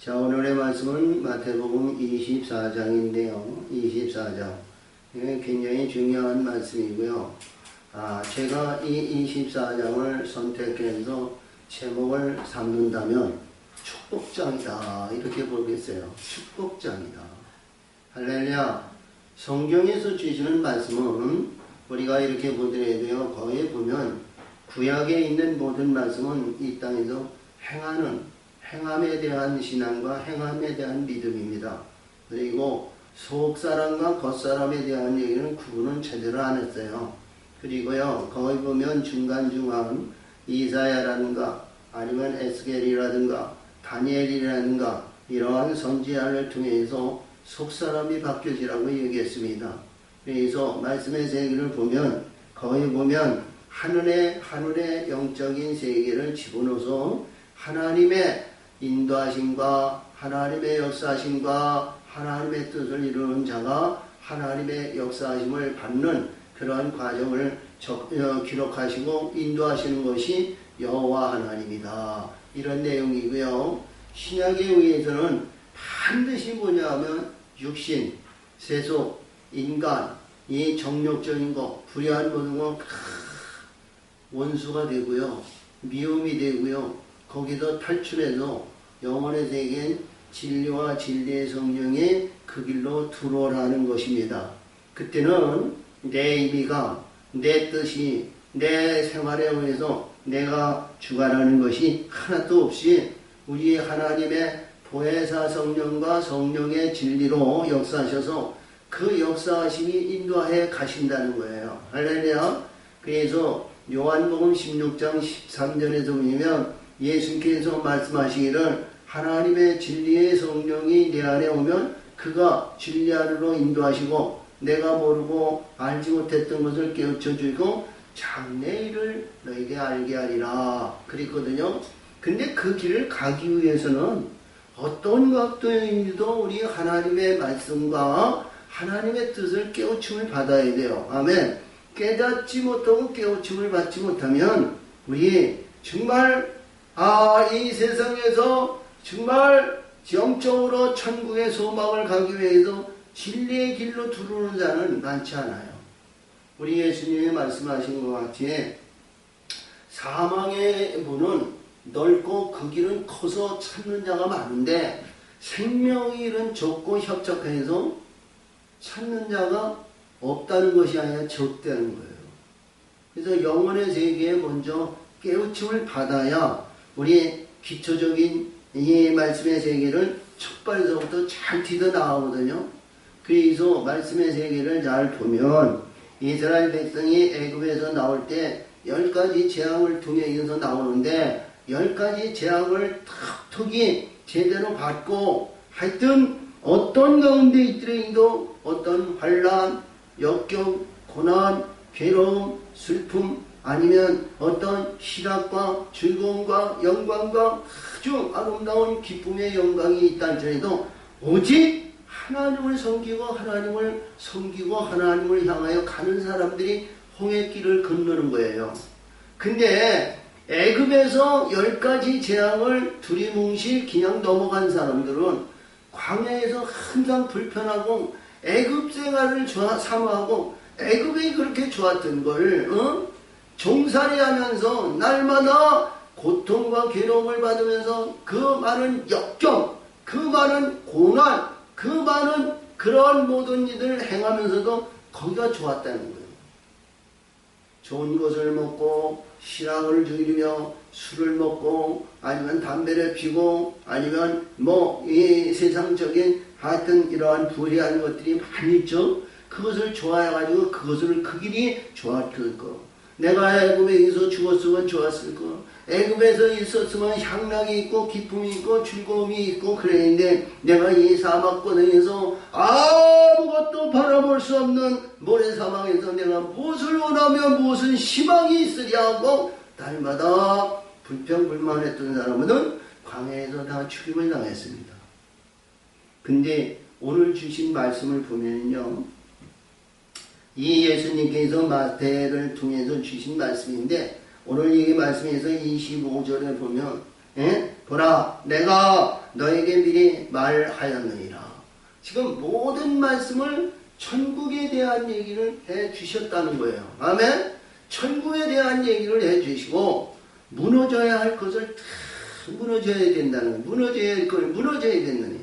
자, 오늘의 말씀은 마태복음 24장인데요. 24장. 굉장히 중요한 말씀이고요. 제가 이 24장을 선택해서 제목을 삼는다면 축복장이다. 이렇게 보겠어요. 축복장이다. 할렐루야. 성경에서 주시는 말씀은 우리가 이렇게 보더라도 돼요. 거기에 보면 구약에 있는 모든 말씀은 이 땅에서 행함에 대한 신앙과 행함에 대한 믿음입니다. 그리고 속사람과 겉사람에 대한 얘기는 구분은 제대로 안 했어요. 그리고요, 거기 보면 중간중간 이사야라든가 아니면 에스겔이라든가 다니엘이라든가 이러한 선지자를 통해서 속사람이 바뀌어지라고 얘기했습니다. 그래서 말씀의 세계를 보면 거기 보면 하늘의 영적인 세계를 집어넣어서 하나님의 인도하심과 하나님의 역사하심과 하나님의 뜻을 이루는 자가 하나님의 역사하심을 받는 그러한 과정을 기록하시고 인도하시는 것이 여호와 하나님이다. 이런 내용이고요. 신약에 의해서는 반드시 뭐냐 하면 육신, 세속, 인간, 이 정욕적인 것, 불의한 모든 것 원수가 되고요. 미움이 되고요. 거기서 탈출해서 영혼의 세계인 진리와 진리의 성령이 그 길로 들어오라는 것입니다. 그때는 내 의미가, 내 뜻이, 내 생활에 의해서 내가 주관하는 것이 하나도 없이 우리 하나님의 보혜사 성령과 성령의 진리로 역사하셔서 그 역사하심이 인도하여 가신다는 거예요. 할렐루야. 그래서 요한복음 16장 13절에서 보면 예수께서 말씀하시기를 하나님의 진리의 성령이 내 안에 오면 그가 진리 안으로 인도하시고 내가 모르고 알지 못했던 것을 깨우쳐주고 장래 일을 너에게 알게 하리라 그랬거든요. 근데 그 길을 가기 위해서는 어떤 각도인지도 우리 하나님의 말씀과 하나님의 뜻을 깨우침을 받아야 돼요. 아멘. 깨닫지 못하고 깨우침을 받지 못하면 우리 정말 이 세상에서 정말 영적으로 천국의 소망을 가기 위해서 진리의 길로 들어오는 자는 많지 않아요. 우리 예수님이 말씀하신 것 같이 사망의 문은 넓고 그 길은 커서 찾는 자가 많은데 생명의 길은 좁고 협착해서 찾는 자가 없다는 것이 아니라 적다는 거예요. 그래서 영혼의 세계에 먼저 깨우침을 받아야 우리 기초적인 이 말씀의 세계를 첫 발에서부터 잘 뒤져 나가거든요. 그래서 말씀의 세계를 잘 보면 이스라엘 백성이 애굽에서 나올 때 10가지 재앙을 통해서 나오는데 10가지 재앙을 톡톡이 제대로 받고 하여튼 어떤 가운데 있더라도 어떤 환난, 역경, 고난, 괴로움, 슬픔 아니면 어떤 희락과 즐거움과 영광과 아주 아름다운 기쁨의 영광이 있다 할지라도 오직 하나님을 섬기고 하나님을 향하여 가는 사람들이 홍해길을 건너는 거예요. 근데 애굽에서 10가지 재앙을 두리뭉실 그냥 넘어간 사람들은 광야에서 항상 불편하고 애굽 생활을 사모하고 애굽이 그렇게 좋았던 걸 종살이 하면서 날마다 고통과 괴로움을 받으면서 그 많은 역경, 그 많은 고난, 그 많은 그러한 모든 일을 행하면서도 거기가 좋았다는 거예요. 좋은 것을 먹고 실학을 즐기며 술을 먹고 아니면 담배를 피고 아니면 이 세상적인 하여튼 이러한 불의한 것들이 많이 있죠. 그것을 좋아해가지고 그것을 그 길이 좋았을 거. 내가 애굽에서 죽었으면 좋았을 거. 애굽에서 있었으면 향락이 있고 기쁨이 있고 즐거움이 있고 그랬는데 내가 이 사막권에서 아무것도 바라볼 수 없는 모래사막에서 내가 무엇을 원하며 무슨 희망이 있으랴 하고 날마다 불평불만했던 사람은 광야에서 다 죽임을 당했습니다. 근데 오늘 주신 말씀을 보면요, 이 예수님께서 마태를 통해서 주신 말씀인데 오늘 이 말씀에서 25절에 보면 보라 내가 너에게 미리 말하였느니라. 지금 모든 말씀을 천국에 대한 얘기를 해 주셨다는 거예요. 아멘? 천국에 대한 얘기를 해 주시고 무너져야 할 것을 다 무너져야 된다는, 무너져야 할 걸 무너져야 된다니.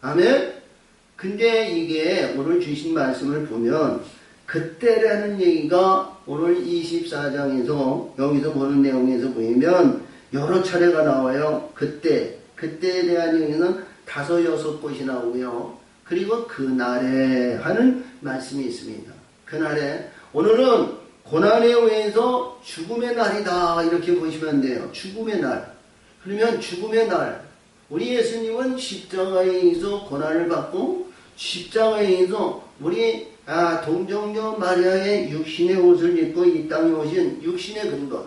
아멘? 근데 이게 오늘 주신 말씀을 보면 그때라는 얘기가 오늘 24장에서 여기서 보는 내용에서 보이면 여러 차례가 나와요. 그때에 대한 얘기는 5, 6곳이 나오고요. 그리고 그날에 하는 말씀이 있습니다. 그날에, 오늘은 고난에 의해서 죽음의 날이다 이렇게 보시면 돼요. 죽음의 날. 그러면 죽음의 날, 우리 예수님은 십자가에 의해서 고난을 받고 십자가에 의해서 우리 동정녀 마리아의 육신의 옷을 입고 이 땅에 오신 육신의 근거,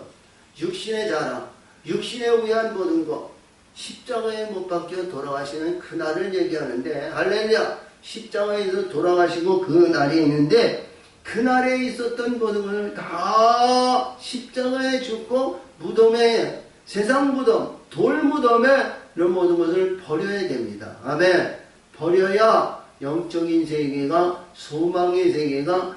육신의 자랑, 육신에 의한 모든 것, 십자가에 못 박혀 돌아가시는 그날을 얘기하는데, 할렐루야! 십자가에서 돌아가시고 그 날이 있는데, 그날에 있었던 모든 것을 다 십자가에 죽고 무덤에, 세상 무덤, 돌 무덤에 이런 모든 것을 버려야 됩니다. 아멘. 버려야 영적인 세계가, 소망의 세계가,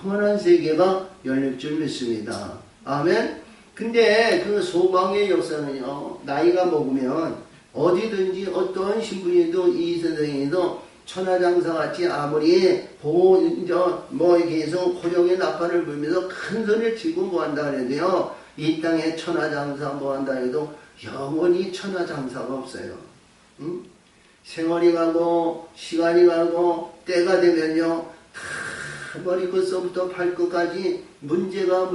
영원한 세계가 열릴 줄 믿습니다. 아멘. 근데 그 소망의 역사는요, 나이가 먹으면 어디든지 어떤 신분이도 이 세상에도 천하장사같이 아무리 계속 호령의 나팔을 불면서 큰 소리를 치고 뭐한다 그래도요, 이 땅에 천하장사 뭐한다 해도 영원히 천하장사가 없어요. 응? 세월이 가고 시간이 가고 때가 되면요, 다 머리끝서부터 발끝까지 문제가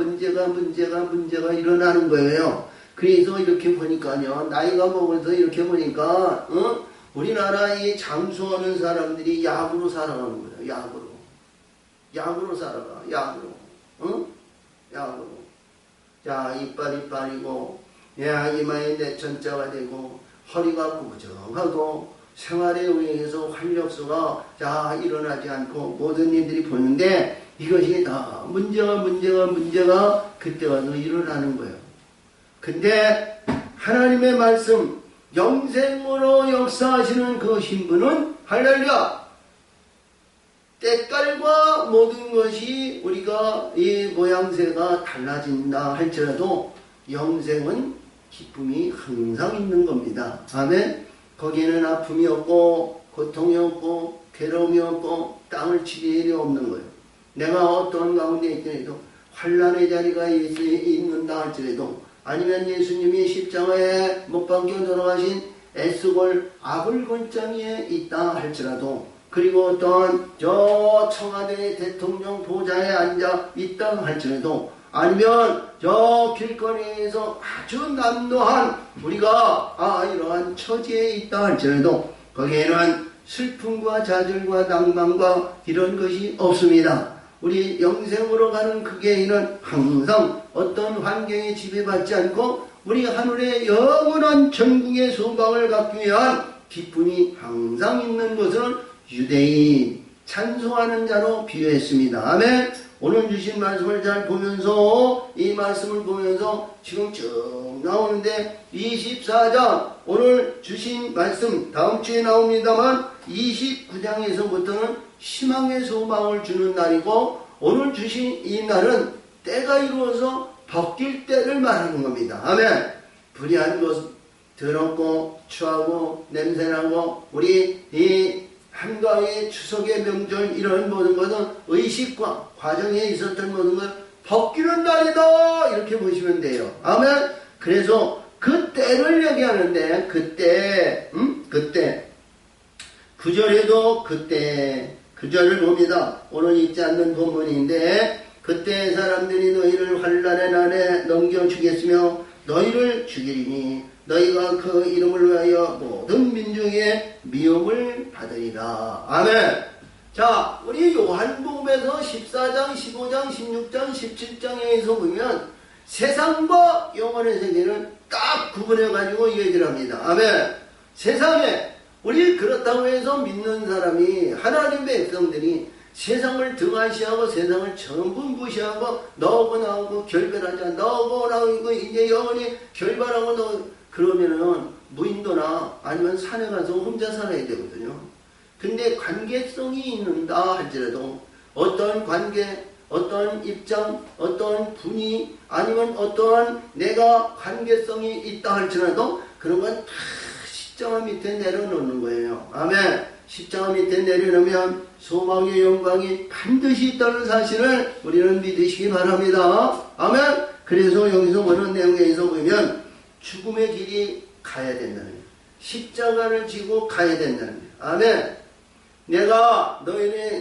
일어나는 거예요. 그래서 이렇게 보니까요, 나이가 먹어서 이렇게 보니까 우리나라 이 장수하는 사람들이 약으로 살아가는 거예요. 약으로 살아가. 약으로. 자, 이빨이 빠리고, 야, 이마에 내천자가 되고, 허리가 구부정하고, 생활에 의해서 활력소가 일어나지 않고 모든 일들이 보는데, 이것이 다 문제가 그때 와서 일어나는 거예요. 근데 하나님의 말씀, 영생으로 역사하시는 그 신분은 할렐루야! 때깔과 모든 것이 우리가 이 모양새가 달라진다 할지라도 영생은 기쁨이 항상 있는 겁니다. 아멘. 거기에는 아픔이 없고 고통이 없고 괴로움이 없고 땅을 치는 일이 없는 거예요. 내가 어떤 가운데 있더라도 환난의 자리가 있는다 할지라도, 아니면 예수님이 십자가에 못 박혀 돌아가신 에스골 아불골장에 있다 할지라도, 그리고 어떤 저 청와대 대통령 보좌에 앉아 있다 할지라도, 아니면 저 길거리에서 아주 남노한 우리가 이러한 처지에 있다 할지라도 거기에는 슬픔과 좌절과 낭만과 이런 것이 없습니다. 우리 영생으로 가는 그 길은 항상 어떤 환경에 지배받지 않고 우리 하늘의 영원한 천국의 소망을 갖기 위한 기쁨이 항상 있는 것을 유대인 찬송하는 자로 비유했습니다. 아멘. 오늘 주신 말씀을 잘 보면서, 이 말씀을 보면서 지금 쭉 나오는데 24장 오늘 주신 말씀 다음 주에 나옵니다만 29장에서부터는 희망의 소망을 주는 날이고, 오늘 주신 이 날은 때가 이루어서 벗길 때를 말하는 겁니다. 아멘. 불의한 것, 더럽고 추하고 냄새나고 우리 이 한가위의 추석의 명절 이런 모든 것은 의식과 과정에 있었던 모든 걸 벗기는 날이다 이렇게 보시면 돼요. 아멘. 그래서 그 때를 얘기하는데 그때 9절에도 그때 9절을 봅니다. 오늘 읽지 않는 본문인데, 그때 사람들이 너희를 환난의 날에 넘겨주겠으며 너희를 죽이리니 너희가 그 이름을 위하여 모든 민중의 미움을 받으리라. 아멘. 자, 우리 요한복음에서 14장, 15장, 16장, 17장에서 보면 세상과 영원의 세계를 딱 구분해가지고 얘기를 합니다. 아멘. 세상에 우리 그렇다고 해서 믿는 사람이, 하나님의 백성들이 세상을 등한시하고 세상을 전부 무시하고 너하고 나하고 결별하자, 너하고 나하고 이제 영원히 결별하고 너 그러면은 무인도나 아니면 산에 가서 혼자 살아야 되거든요. 근데 관계성이 있는다 할지라도 어떤 관계, 어떤 입장, 어떤 분위, 아니면 어떠한 내가 관계성이 있다 할지라도 그런 건 다 십자가 밑에 내려놓는 거예요. 아멘. 십자가 밑에 내려놓으면 소망의 영광이 반드시 있다는 사실을 우리는 믿으시기 바랍니다. 아멘. 그래서 여기서 보는 내용에서 보면 죽음의 길이 가야 된다는 거예요. 십자가를 지고 가야 된다는 거예요. 아멘.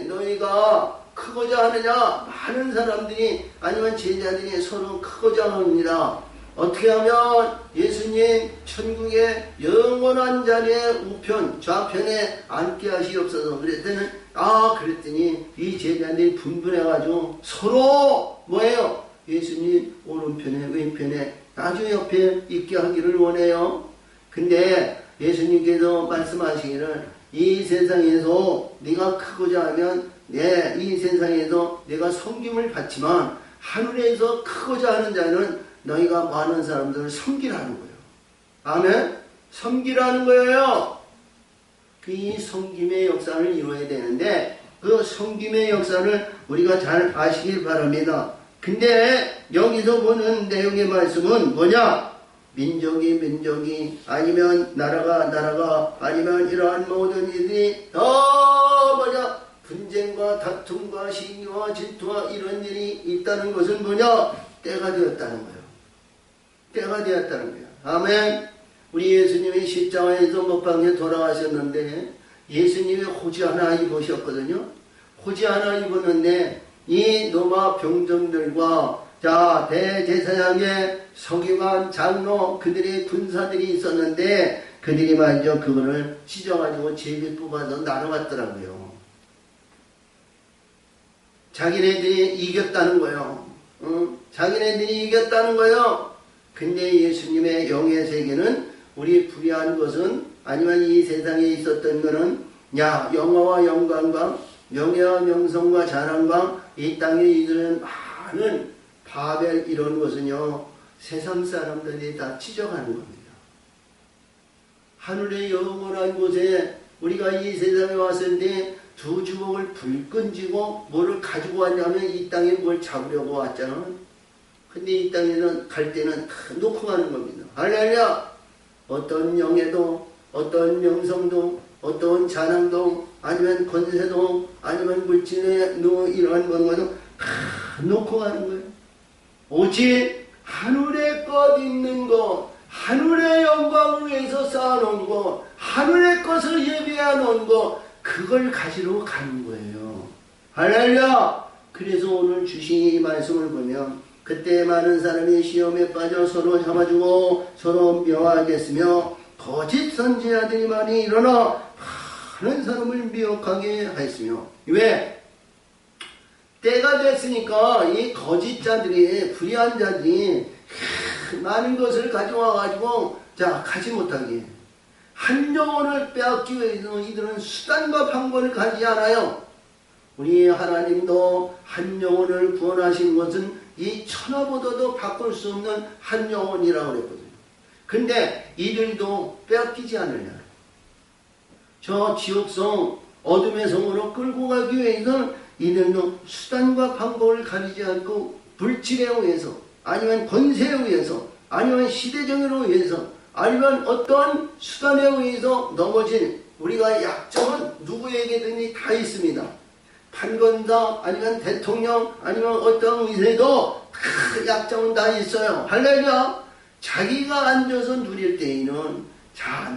너희가 크고자 하느냐? 많은 사람들이 아니면 제자들이 서로 크고자 합니다. 어떻게 하면 예수님 천국의 영원한 자리에 우편 좌편에 앉게 하시옵소서. 그랬더니 이 제자들이 분분해가지고 서로 뭐예요? 예수님 오른편에 왼편에 아주 옆에 있게 하기를 원해요. 근데 예수님께서 말씀하시기를 이 세상에서 네가 크고자 하면 이 세상에서 내가 섬김을 받지만 하늘에서 크고자 하는 자는 너희가 많은 사람들을 섬기라는 거예요. 아멘? 섬기라는 거예요. 이 섬김의 역사를 이루어야 되는데 그 섬김의 역사를 우리가 잘 아시길 바랍니다. 근데 여기서 보는 내용의 말씀은 뭐냐? 민족이 아니면 나라가 아니면 이러한 모든 일이 분쟁과 다툼과 시기와 질투와 이런 일이 있다는 것은 뭐냐? 때가 되었다는 거예요. 때가 되었다는 거예요. 아멘. 우리 예수님이 십자가에서 못박에 돌아가셨는데 예수님이 호지 하나 입으셨거든요. 호지 하나 입었는데 이 로마 병정들과 대제사장의 서기관 장로 그들의 군사들이 있었는데 그들이 말이죠 그거를 찢어가지고 제비 뽑아서 나눠갔더라고요. 자기네들이 이겼다는 거예요. 자기네들이 이겼다는 거예요. 근데 예수님의 영의 세계는 우리 불의한 것은 아니면 이 세상에 있었던 것은 영화와 영광과 명예와 명성과 자랑과 이 땅에 이르는 많은 바벨 이런 것은요 세상 사람들이 다 찢어가는 겁니다. 하늘의 영원한 곳에 우리가 이 세상에 왔을 때 두 주먹을 불끈 쥐고 뭐를 가지고 왔냐면 이 땅에 뭘 잡으려고 왔잖아. 근데 이 땅에는 갈 때는 다 놓고 가는 겁니다. 할렐루야. 어떤 영예도 어떤 명성도 어떤 자랑도 아니면 권세도 아니면 물질의 이러한 것도 다 놓고 가는 거예요. 오직 하늘의 것 있는 것, 하늘의 영광을 위해서 쌓아놓은 것, 하늘의 것을 예비해 놓은 것, 그걸 가지러 가는 거예요. 할렐루야. 그래서 오늘 주신 이 말씀을 보면 그때 많은 사람이 시험에 빠져 서로 잡아주고 서로 묘하겠으며 거짓 선지자들이 많이 일어나 많은 사람을 미혹하게 하였으며 왜? 때가 됐으니까 이 거짓자들이 불의한 자들이 많은 것을 가져와가지고 가지 못하게 한 영혼을 빼앗기 위해서 이들은 수단과 방법을 가지지 않아요. 우리 하나님도 한 영혼을 구원하신 것은 이 천하보다도 바꿀 수 없는 한 영혼이라고 그랬거든요. 근데 이들도 빼앗기지 않으냐. 저 지옥성 어둠의 성으로 끌고 가기 위해서 이들도 수단과 방법을 가리지 않고 불질에 의해서 아니면 권세에 의해서 아니면 시대정의로 의해서 아니면 어떠한 수단에 의해서 넘어진 우리가 약점은 누구에게든지 다 있습니다. 판권자 아니면 대통령 아니면 어떤 의세도 다 약점은 다 있어요. 할렐루야. 자기가 앉아서 누릴 때에는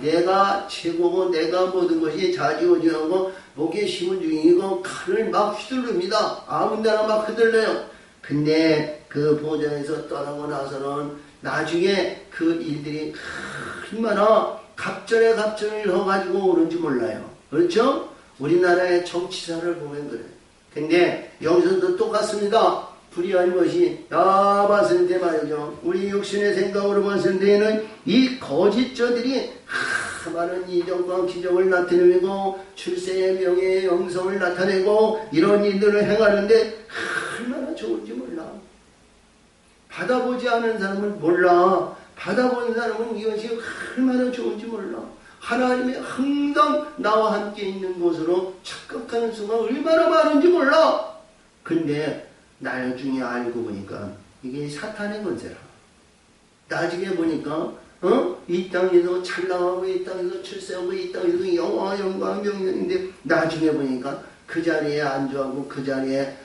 내가 최고고 내가 모든 것이 자지우지하고 목에 힘을 중이고 칼을 막 휘두릅니다. 아무 데나 막 휘둘러요. 근데 그 보좌에서 떠나고 나서는 나중에 그 일들이 얼마나 갑절에 갑절을 넣어가지고 오는지 몰라요. 그렇죠? 우리나라의 정치사를 보면 그래. 근데 여기서도 똑같습니다. 불의한 것이 봤을 때 말이죠. 우리 육신의 생각으로 봤을 때는 이 거짓저들이 많은 이적과 기적을 나타내고 출세의 명예의 영성을 나타내고 이런 일들을 행하는데 얼마나 좋은지 몰라. 받아보지 않은 사람은 몰라. 받아본 사람은 이것이 얼마나 좋은지 몰라. 하나님이 항상 나와 함께 있는 곳으로 착각하는 수가 얼마나 많은지 몰라. 근데 나중에 알고 보니까 이게 사탄의 권세라. 나중에 보니까 이 땅에서 찰나하고 이 땅에서 출세하고 이 땅에서 영화 영광 명령인데 나중에 보니까 그 자리에 안주하고 그 자리에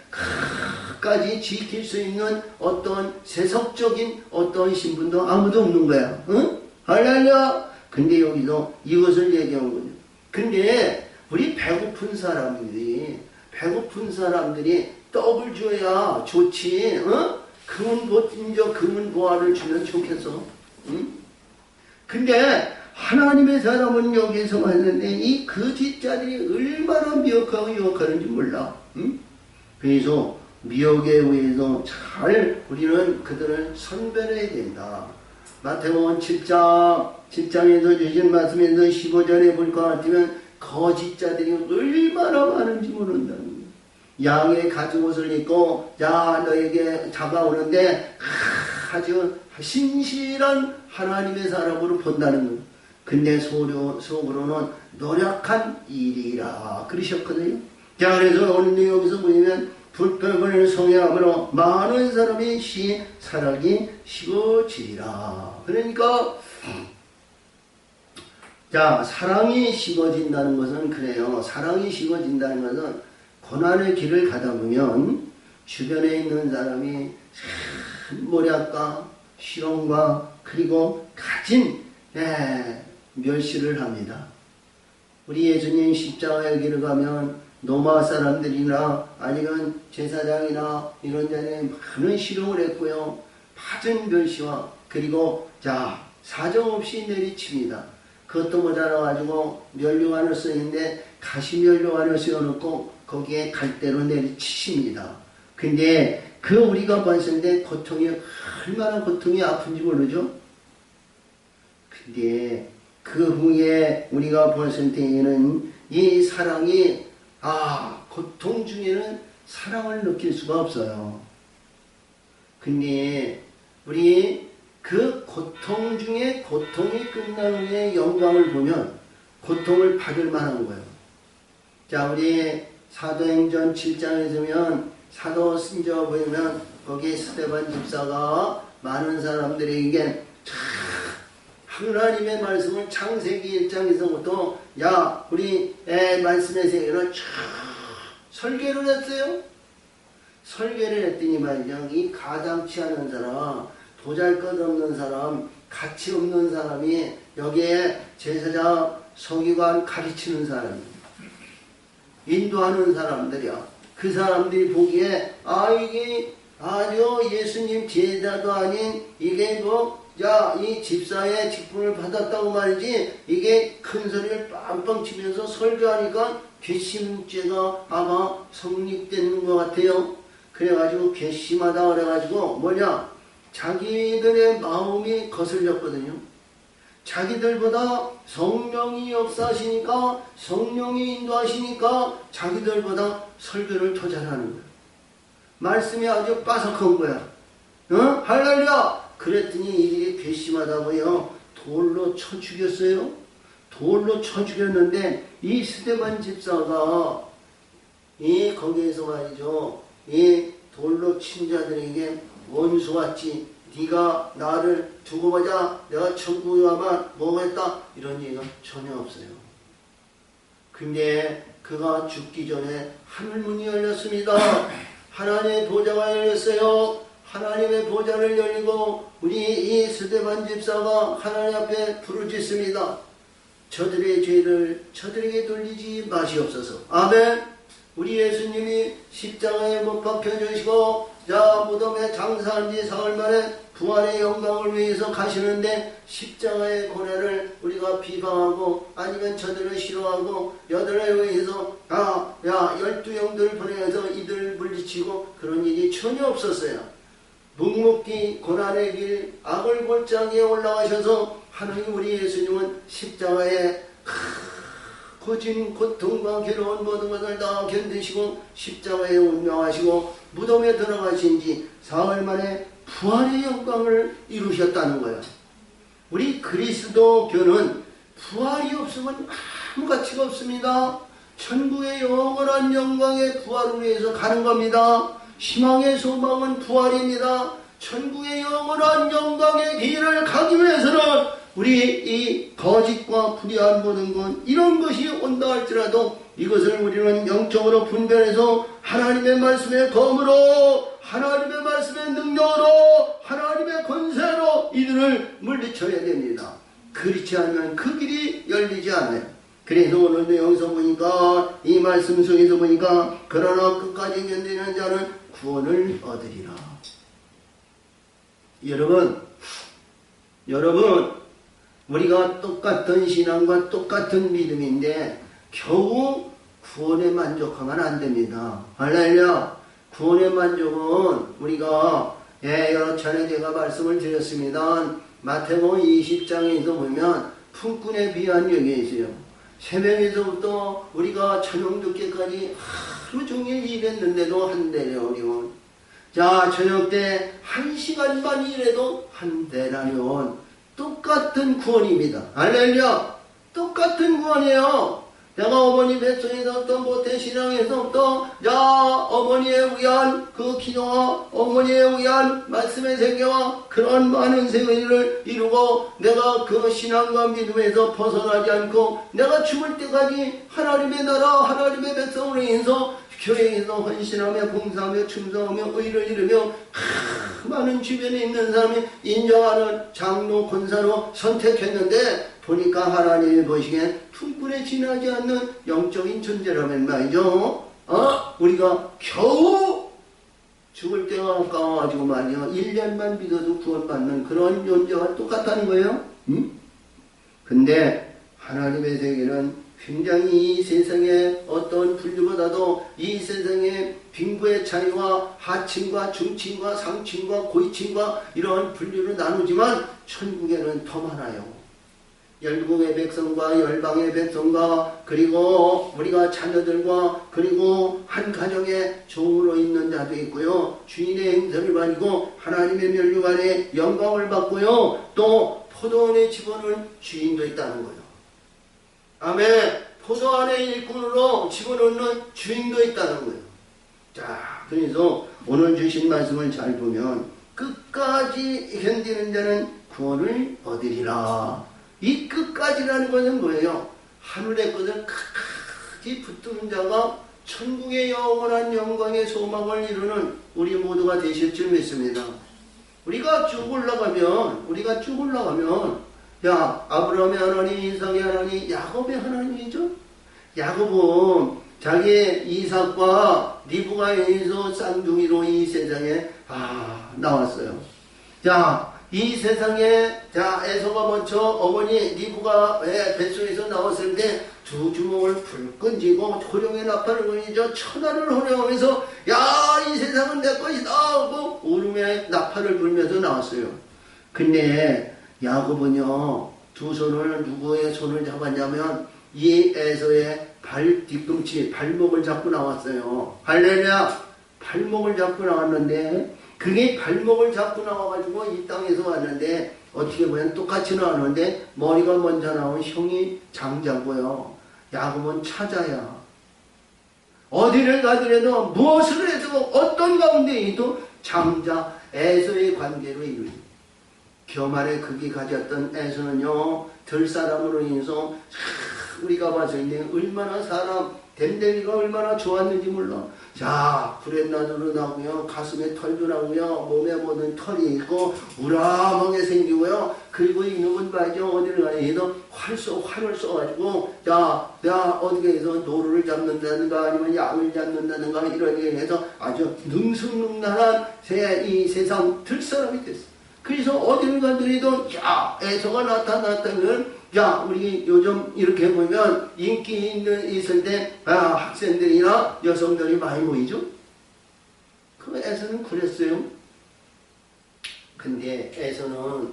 끝까지 지킬 수 있는 어떤 세속적인 어떤 신분도 아무도 없는 거야. 할렐루야. 근데 여기서 이것을 얘기한 거죠. 근데 우리 배고픈 사람들이 떡을 줘야 좋지. 금은 보화를 주면 좋겠어. 근데 하나님의 사람은 여기서 왔는데 이 거짓자들이 얼마나 미혹하고 유혹하는지 몰라. 그래서 미혹에 의해서 잘 우리는 그들을 선별해야 된다. 마태복음 7장에서 주신 말씀에서 15절에 볼 것 같으면 거짓자들이 얼마나 많은지 모른다는 거예요. 양의 가죽옷을 입고 너에게 다가오는데 아주 신실한 하나님의 사람으로 본다는 거예요. 근데 속으로는 노력한 일이라 그러셨거든요. 자, 그래서 오늘 여기서 보면 불법을 성행함으로 많은 사람이 사랑이 식어지리라. 그러니까 자, 사랑이 식어진다는 것은 그래요. 사랑이 식어진다는 것은 고난의 길을 가다 보면 주변에 있는 사람이 모략과 실험과 그리고 가진 멸시를 합니다. 우리 예수님 십자가의 길을 가면 로마 사람들이나 아니면 제사장이나 이런 자리에 많은 실험을 했고요. 받은 멸시와 그리고 사정없이 내리칩니다. 그것도 모자라가지고 면류관을 쓰는데 가시면류관을 씌워놓고 거기에 갈대로 내리치십니다. 근데 우리가 봤을 때 얼마나 고통이 아픈지 모르죠? 근데 그 후에 우리가 봤을 때에는 이 사랑이 고통 중에는 사랑을 느낄 수가 없어요. 근데 우리 그 고통 중에 고통이 끝난 후에 영광을 보면 고통을 받을 만한 거예요. 자, 우리 사도행전 7장에 보면 사도 신저 보면 거기 스데반 집사가 많은 사람들에게 하나님의 말씀을 창세기 1장에서부터 우리 말씀의 세계를 설계를 했어요. 설계를 했더니 말이야, 이 가당치 않은 사람, 보잘것없는 사람, 가치 없는 사람이 여기에 제사장, 서기관 가르치는 사람이야. 인도하는 사람들이야. 그 사람들이 보기에 이게 아주 예수님 제자도 아닌 이게 이 집사의 직분을 받았다고 말이지 이게 큰 소리를 빵빵 치면서 설교하니까 괘씸죄가 아마 성립되는 것 같아요. 그래가지고 괘씸하다 그래가지고 자기들의 마음이 거슬렸거든요. 자기들보다 성령이 역사하시니까 성령이 인도하시니까 자기들보다 설교를 더 잘하는 거야. 말씀이 아주 빠삭한 거야. 할렐루야! 그랬더니 이게 괘씸하다고요. 돌로 쳐 죽였어요. 돌로 쳐 죽였는데 이 스데반 집사가 거기에서 말이죠. 이 돌로 친 자들에게 원수같이 네가 나를 두고 보자. 내가 천국에 가면 뭐겠다. 이런 얘기가 전혀 없어요. 근데 그가 죽기 전에 하늘문이 열렸습니다. 하나님의 보좌가 열렸어요. 하나님의 보좌를 열리고 우리 이 스데반 집사가 하나님 앞에 부르짖습니다. 저들의 죄를 저들에게 돌리지 마시옵소서. 아멘. 우리 예수님이 십자가에 못 박혀주시고 무덤에 장사한 지 사흘 만에 부활의 영광을 위해서 가시는데 십자가의 고뇌를 우리가 비방하고 아니면 저들을 싫어하고 여들에 의해서 12영들을 보내서 이들을 물리치고 그런 일이 전혀 없었어요. 묵묵히 고난의 길 악을 골짜기에 올라가셔서 하나님 우리 예수님은 십자가에 거진 고통과 괴로운 모든 것을 다 견디시고 십자가에 운명하시고 무덤에 들어가신 지 사흘 만에 부활의 영광을 이루셨다는 거예요. 우리 그리스도교는 부활이 없으면 말씀은 아무 가치가 없습니다. 천국의 영원한 영광의 부활을 위해서 가는 겁니다. 희망의 소망은 부활입니다. 천국의 영원한 영광의 길을 가기 위해서는 우리 이 거짓과 불의한 모든 것 이런 것이 온다 할지라도 이것을 우리는 영적으로 분별해서 하나님의 말씀의 검으로 하나님의 말씀의 능력으로 하나님의 권세로 이들을 물리쳐야 됩니다. 그렇지 않으면 그 길이 열리지 않아요. 그래서 오늘도 여기서 보니까 이 말씀 속에서 보니까 그러나 끝까지 견디는 자는 구원을 얻으리라. 여러분 우리가 똑같은 신앙과 똑같은 믿음인데 겨우 구원에 만족하면 안 됩니다. 할렐루야. 구원의 만족은 우리가 여러 차례 제가 말씀을 드렸습니다. 마태복음 20장에서 보면 품꾼에 비한 얘기 있어요. 새벽에서부터 우리가 저녁 늦게까지 하루 종일 일했는데도 한 데나리온. 자, 저녁 때 1시간만 일해도 한 데나리온. 똑같은 구원입니다. 할렐루야. 똑같은 구원이에요. 내가 어머니 뱃속에서부터 모태신앙에서부터 어머니에 의한 그 기도와 어머니에 의한 말씀의 세계와 그런 많은 세계를 이루고 내가 그 신앙과 믿음에서 벗어나지 않고 내가 죽을 때까지 하나님의 나라 하나님의 백성으로 인해서 교회에서 헌신하며 봉사하며 충성하며 의를 이루며 많은 주변에 있는 사람이 인정하는 장로 권사로 선택했는데 보니까 하나님이 보시기엔 품꾼에 지나지 않는 영적인 존재라면 말이죠. 우리가 겨우 죽을 때가 가까워가지고 말이야 1년만 믿어도 구원받는 그런 존재와 똑같다는 거예요. 근데 하나님의 세계는 굉장히 이 세상의 어떤 분류보다도 이 세상의 빈부의 차이와 하층과 중층과 상층과 고위층과 이런 분류를 나누지만 천국에는 더 많아요. 열국의 백성과 열방의 백성과 그리고 우리가 자녀들과 그리고 한 가정의 종으로 있는 자도 있고요. 주인의 행세를 받고 하나님의 면류 아래 영광을 받고요. 또 포도원에 집어넣은 주인도 있다는 거예요. 아멘. 포도 안에 일꾼으로 집어넣는 주인도 있다는 거예요. 자, 그래서 오늘 주신 말씀을 잘 보면 끝까지 견디는 자는 구원을 얻으리라. 이 끝까지라는 것은 뭐예요? 하늘의 것을 끝까지 붙드는 자가 천국의 영원한 영광의 소망을 이루는 우리 모두가 되실 줄 믿습니다. 우리가 쭉 올라가면 아브라함의 하나님, 이삭의 하나님, 야곱의 하나님이죠. 야곱은 자기 이삭과 리브가에 의해서 쌍둥이로 이 세상에 나왔어요. 자, 이 세상에 에서가 먼저 어머니 리브가의 뱃속에서 나왔을 때 두 주먹을 불끈 쥐고 호령의 나팔을 불리죠. 천하를 호령하면서 이 세상은 내 것이다 하고 울음의 나팔을 불면서 나왔어요. 근데 야곱은요, 두 손을 누구의 손을 잡았냐면 이 에서의 뒤꿈치 발목을 잡고 나왔어요. 할렐루야. 발목을 잡고 나왔는데 그게 발목을 잡고 나와가지고 이 땅에서 왔는데 어떻게 보면 똑같이 나왔는데 머리가 먼저 나온 형이 장자고요. 야곱은 차자야. 어디를 가더라도 무엇을 해도 어떤 가운데에도 장자 에서의 관계로 이루어집니다. 교만의 극이 가졌던 에서는요, 들사람으로 인해서 우리가 봤을 때 얼마나 사람 댐댐이가 얼마나 좋았는지 몰라. 자, 구렛나루도 나고요, 가슴에 털도 나고요, 몸에 모든 털이 있고 우람하게 생기고요. 그리고 이놈은 말이죠, 어디를 가해도 활을 쏘가지고 내가 어디에 해서 노루를 잡는다든가 아니면 양을 잡는다든가 이런 게 해서 아주 능숙능란한 이 세상 들사람이 됐어. 그래서 어디를 가더라도 에서가 나타났다면 우리 요즘 이렇게 보면 인기 있을 때 학생들이나 여성들이 많이 모이죠. 그 에서는 그랬어요. 근데 에서는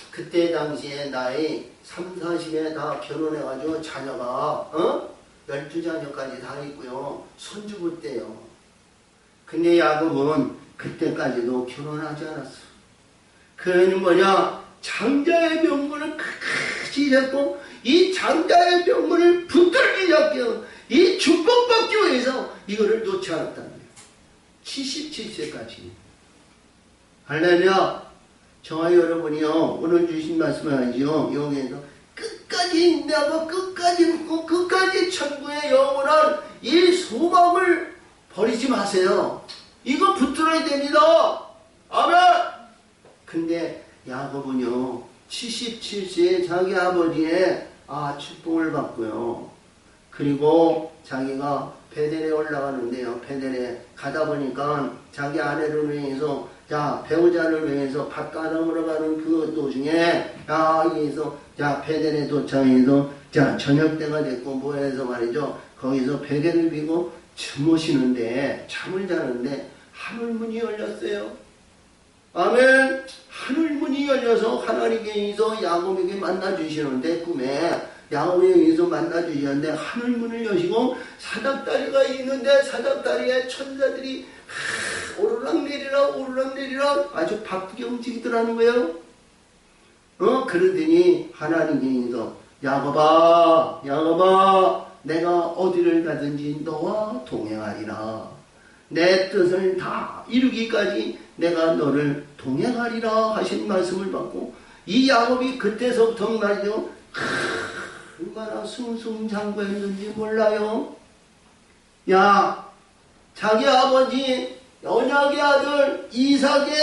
그때 당시에 나이 30, 40에 다 결혼해가지고 자녀가 12자녀까지 다 있고요. 손주부 때요. 근데 야곱은 그때까지도 결혼하지 않았어. 그는 뭐냐? 장자의 명분을 끝까지 잡고 이 장자의 명분을 위하여 이 축복받기 위해서 이거를 놓지 않았다는 거예요. 77세까지. 할렐루야. 저와 여러분이요, 오늘 주신 말씀을 하지요. 여기에서 끝까지 내가 끝까지 묻고 끝까지 천국의 영원한 이 소망을 버리지 마세요. 이거 붙들어야 됩니다. 아멘. 근데 야곱은요, 77세에 자기 아버지의 축복을 받고요. 그리고 자기가 베델에 올라가는데요. 베델에 가다 보니까 자기 아내를 위해서, 배우자를 위해서 밭가람으로 가는 그 도중에, 여기서, 베델에 도착해서, 저녁 때가 됐고, 뭐해서 말이죠. 거기서 베개를 비고 주무시는데, 잠을 자는데, 하늘문이 열렸어요. 아멘. 하늘문이 열려서 하나님께서 야곱에게 만나주시는데, 꿈에, 야곱에게서 만나주시는데, 하늘문을 여시고, 사닥다리가 있는데, 사닥다리에 천사들이, 오르락내리락 아주 바쁘게 움직이더라는 거예요. 그러더니 하나님께서 야곱아 내가 어디를 가든지 너와 동행하리라. 내 뜻을 다 이루기까지 내가 너를 동행하리라 하신 말씀을 받고, 이 야곱이 그때서부터 말이죠, 얼마나 승승장구했는지 몰라요. 자기 아버지 언약의 아들 이삭의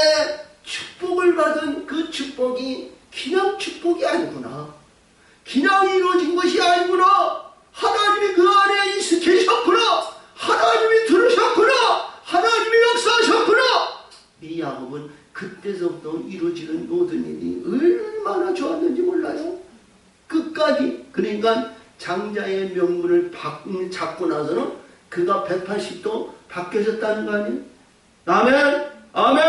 축복을 받은 그 축복이 그냥 축복이 아니구나. 그냥 이루어진 것이 아니구나. 하나님이 그 안에 계셨구나. 하나님이 들으셨구나. 하나님이 역사하셨구나. 이 야곱은 그때서부터 이루어지는 모든 일이 얼마나 좋았는지 몰라요. 끝까지. 그러니까 장자의 명분을 잡고 나서는 그가 180도 바뀌어졌다는 거 아니에요? 아멘! 아멘!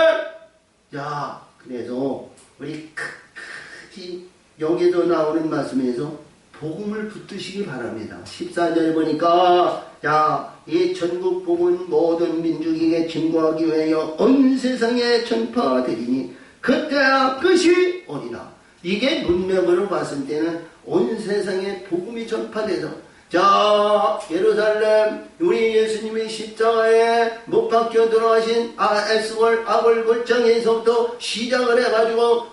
그래서 우리 끝까지 여기도 나오는 말씀에서 복음을 붙드시기 바랍니다. 14절에 보니까 이 전국 복음 모든 민족에게 증거하기 위하여 온 세상에 전파되리니 그때야 끝이 오리라. 이게 문맥으로 봤을 때는 온 세상에 복음이 전파돼서, 예루살렘 우리 예수님이 십자가에 못 박혀 들어가신 에스월 아골골장에서부터 시작을 해가지고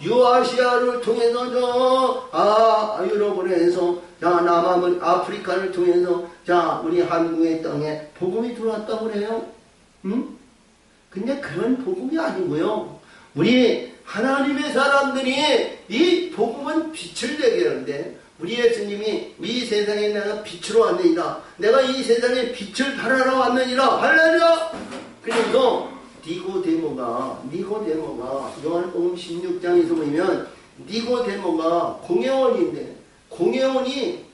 유아시아를 통해서 유럽을 해서 남아메리카 아프리카를 통해서 우리 한국의 땅에 복음이 들어왔다고 그래요. 근데 그런 복음이 아니고요. 우리 하나님의 사람들이 이 복음은 빛을 내게 하는데, 우리 예수님이 이 세상에 내가 빛으로 왔느니라. 내가 이 세상에 빛을 발하러 왔느니라. 할렐루야! 그래서 니고데모가 요한복음 16장에서 보면 니고데모가 공회원인데, 공회원이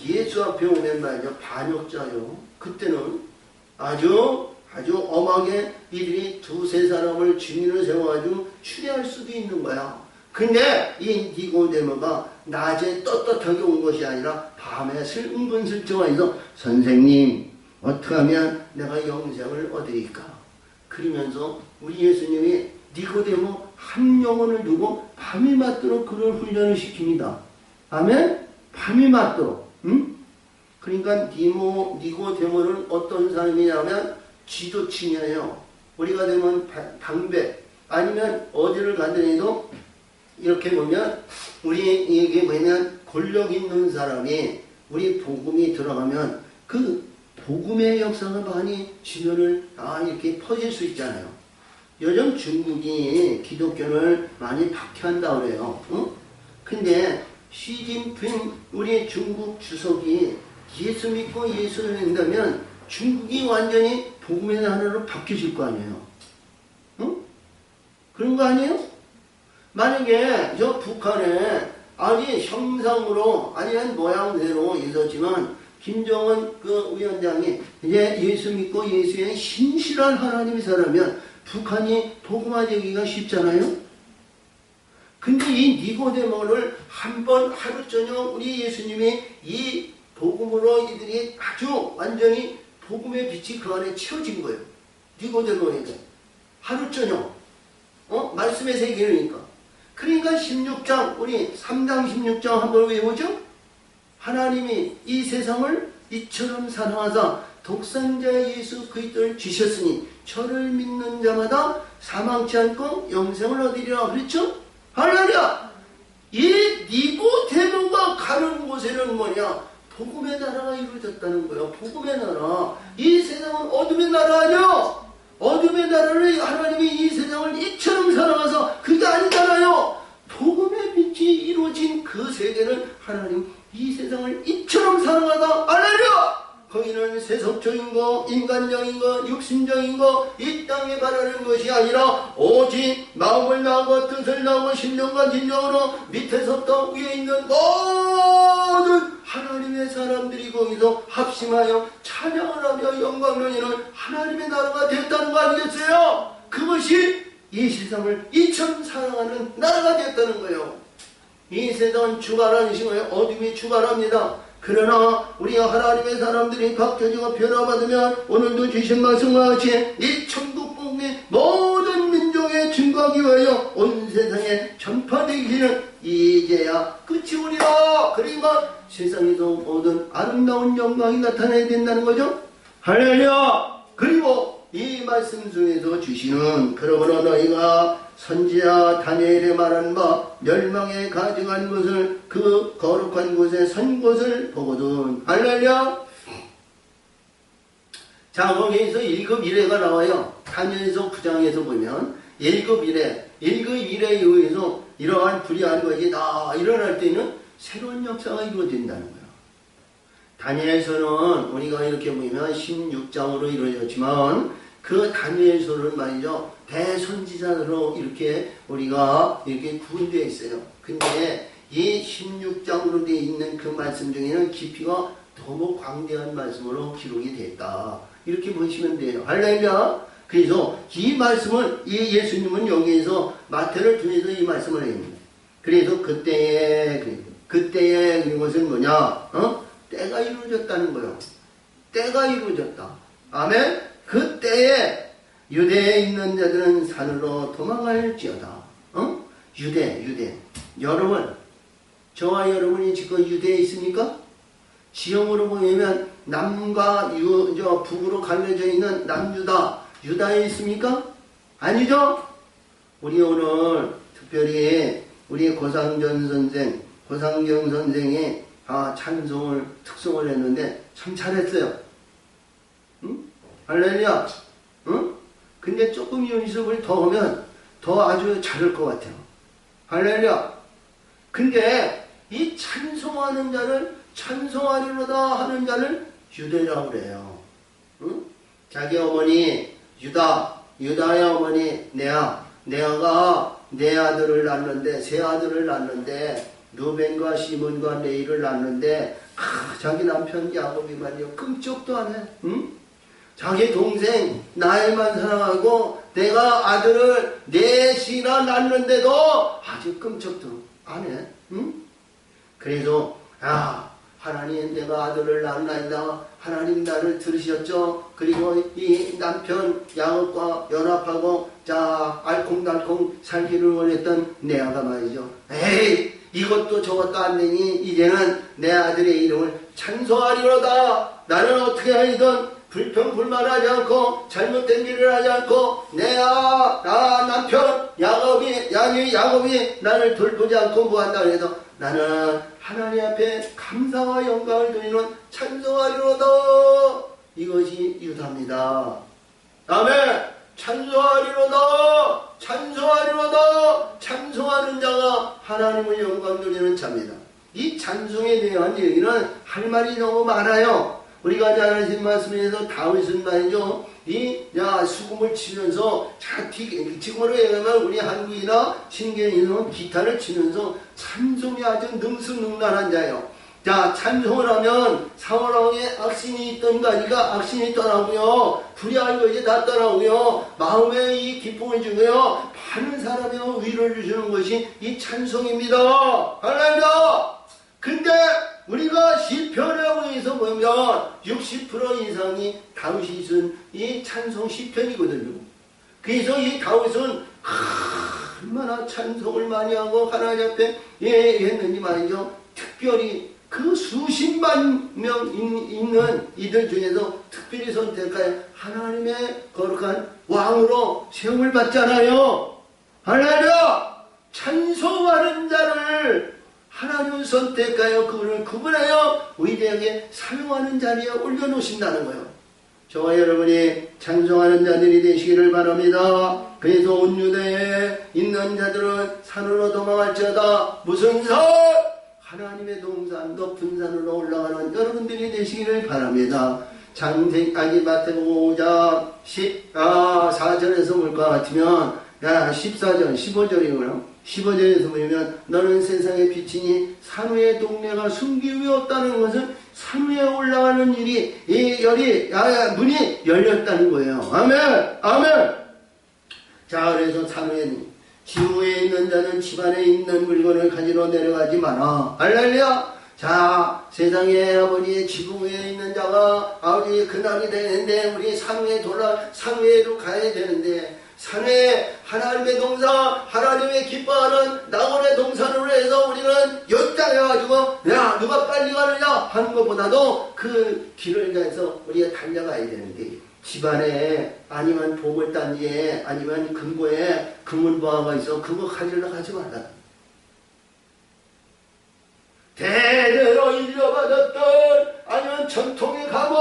예수 앞에 오면 말이죠, 반역자요. 그때는 아주 엄하게 이들이 두세 사람을 증인을 세워가지고 추리할 수도 있는 거야. 근데 이 니고데모가 낮에 떳떳하게 온 것이 아니라 밤에 은근슬쩍 와서, 선생님 어떻게 하면 내가 영생을 얻으리까? 그러면서 우리 예수님이 니고데모 한 영혼을 두고 밤이 맞도록 그를 훈련을 시킵니다. 아멘? 밤이 맞도록. 그러니까 니고데모는 어떤 사람이냐면 지도층이에요. 우리가 되면 방배, 아니면 어디를 가더라도 이렇게 보면 우리에게 보면 권력 있는 사람이 우리 복음이 들어가면 그 복음의 역사가 많이 주변을 이렇게 퍼질 수 있잖아요. 요즘 중국이 기독교를 많이 박해한다고 그래요. 근데 시진핑 우리 중국 주석이 예수 믿고 예수를 믿는다면 중국이 완전히 복음의 나라로 바뀌어질 거 아니에요. 그런 거 아니에요? 만약에 저 북한에 형상으로 아니면 모양대로 있었지만 김정은 그 위원장이 이제 예수 믿고 예수의 신실한 하나님의 사람이면 북한이 복음화되기가 쉽잖아요. 근데 이 니고데모를 한번 하루 저녁 우리 예수님이 이 복음으로 이들이 아주 완전히 복음의 빛이 그 안에 채워진 거예요. 니고데모에게 하루 저녁 말씀의 세계니까. 그러니까 16장 우리 3장 16장 한번 외우죠? 하나님이 이 세상을 이처럼 사랑하사 독생자 예수 그리스도를 주셨으니 저를 믿는 자마다 사망치 않고 영생을 얻으리라 그랬죠? 할렐루야! 이 니고데모가 가는 곳에는 뭐냐? 복음의 나라가 이루어졌다는 거예요. 복음의 나라. 이 세상은 어둠의 나라 아니야? 어둠의 나라를 하나님이 이 세상을 이처럼 사랑하사 그게 아니잖아요. 복음의 빛이 이루어진 그 세계는 하나님 이 세상을 이처럼 사랑하다. 할렐루야! 거기는 세속적인 거, 인간적인 거, 육신적인 거, 이 땅에 바라는 것이 아니라 오직 마음을 나고 뜻을 나고 신령과 진정으로 밑에서부터 위에 있는 모든 하나님의 사람들이 거기서 합심하여 찬양을 하며 영광을 돌리는 하나님의 나라가 됐다는 거 아니겠어요? 그것이 이 세상을 이처럼 사랑하는 나라가 됐다는 거예요. 이 세상은 주관하는 거예요. 어둠이 주관합니다. 그러나 우리가 하나님의 사람들이 바뀌어지고 변화받으면 오늘도 주신 말씀과 같이 이 천국 복음이 모든 민족에 증거하기 위하여 온 세상에 전파되기는 이제야 끝이 오리라. 그러니까 세상에서 모든 아름다운 영광이 나타나야 된다는 거죠. 할렐루야. 그리고 이 말씀 중에서 주시는 그러므로 너희가 선지자 다니엘의 말한 바 멸망에 가져간 것을 그 거룩한 곳에 선 곳을 보거든. 할렐루야. 자, 거기에서 1급 1회가 나와요. 다니엘서 9장에서 보면 1급 1회 1급 1회에 의해서 이러한 불의한 것이 다 일어날 때는 새로운 역사가 이루어진다는 거예요. 다니엘서는 우리가 이렇게 보면 16장으로 이루어졌지만 그 다니엘서는 말이죠, 대선지자로 이렇게 우리가 이렇게 구분되어 있어요. 근데 이 16장으로 되어 있는 그 말씀 중에는 깊이가 너무 광대한 말씀으로 기록이 됐다. 이렇게 보시면 돼요. 할렐루야. 그래서 이 말씀을 이 예수님은 여기에서 마태를 통해서 이 말씀을 했습니다. 그래서 그때의 그것은 뭐냐? 때가 이루어졌다는 거예요. 때가 이루어졌다. 아멘. 그때에 유대에 있는 자들은 산으로 도망갈지어다. 유대. 여러분, 저와 여러분이 지금 유대에 있습니까? 지형으로 보면 남과 북으로 갈려져 있는 남유다, 유다에 있습니까? 아니죠? 우리 오늘 특별히 우리 고상경 선생이 찬송을 특송을 했는데 참 잘했어요. 응? 할렐루야. 응? 근데 조금 연습을 더 하면 더 아주 잘할 것 같아요. 할렐루야. 근데 이 찬송하는 자를 찬송하리로다 하는 자를 유대라고 그래요. 응? 자기 어머니 유다의 어머니 네아가 네 아들을 낳는데 세 아들을 낳는데 루벤과 시몬과 레이를 낳는데 자기 남편 야곱이 말이요 끔찍도 안 해. 응? 자기 동생 나엘만 사랑하고 내가 아들을 넷이나 낳는데도 아주 끔찍도 안 해. 응? 그래서 하나님 내가 아들을 낳나이다. 하나님 나를 들으셨죠. 그리고 이 남편 야곱과 연합하고 알콩달콩 살기를 원했던 레아가 말이죠. 에이 이것도 저것도 안 되니 이제는 내 아들의 이름을 찬송하리로다. 나는 어떻게 하이든 불평불만하지 않고 잘못된 일을 하지 않고 나 남편 야곱이 나를 돌보지 않고 뭐한다 그래서 나는 하나님 앞에 감사와 영광을 드리는 찬송하리로다. 이것이 유다입니다. 아멘. 찬송하리로다. 찬송하는 자가 하나님을 영광 드리는 자입니다. 이 찬송에 대한 얘기는 할 말이 너무 많아요. 우리가 잘 아시는 말씀에서 다윗은 말이죠. 수금을 치면서 지금으로 얘기하면 우리 한국이나 신경에서는 기타를 치면서 찬송이 아주 능수능란한 자예요. 자, 찬송을 하면 상호랑에 악신이 있던가 아니가 악신이 떠나고요. 불의한 것이 다 떠나고요. 마음에 이 기쁨을 주고요. 많은 사람의 위로를 주는 것이 이 찬송입니다. 할렐루야! 근데 우리가 시편에 의해서 보면 60% 이상이 다윗이 쓴 이 찬송 시편이거든요. 그래서 이 다윗은 얼마나 찬송을 많이 하고 하나님 앞에 했는지 말이죠. 특별히 그 수십만 명 있는 이들 중에서 특별히 선택하여 하나님의 거룩한 왕으로 세움을 받잖아요. 할렐루야! 찬송하는 자를 하나님은 선택하여 그분을 구분하여 위대하게 사용하는 자리에 올려놓으신다는 거예요. 저와 여러분이 찬송하는 자들이 되시기를 바랍니다. 그래서 온 유대에 있는 자들은 산으로 도망할지어다. 무슨 산? 하나님의 동산 높은 산으로 올라가는 여러분들이 되시기를 바랍니다. 마태복음 5장 14절에서 볼 것 같으면 14절 15절이고요. 15절에서 보면 너는 세상의 빛이니 산 위의 동네가 숨김이 없다는 것은 산 위에 올라가는 문이 열렸다는 거예요. 아멘! 아멘! 자, 그래서 산 위에 지붕에 있는 자는 집안에 있는 물건을 가지러 내려가지 마라. 할렐루야! 자, 세상에 아버지 지붕 위에 있는 자가 아버지 그날이 되는데 우리 산 위에로 가야 되는데 산에 하나님의 동산, 하나님의 기뻐하는 낙원의 동산으로 해서 우리는 연장해가지고 야 누가 빨리 가느냐 하는 것보다도 그 길을 가서 우리가 달려가야 되는데 집안에 아니면 보물단지에 아니면 금고에 금은보화가 있어 그거 가지러 가지 말라. 대대로 잃어버렸던 아니면 전통의 가문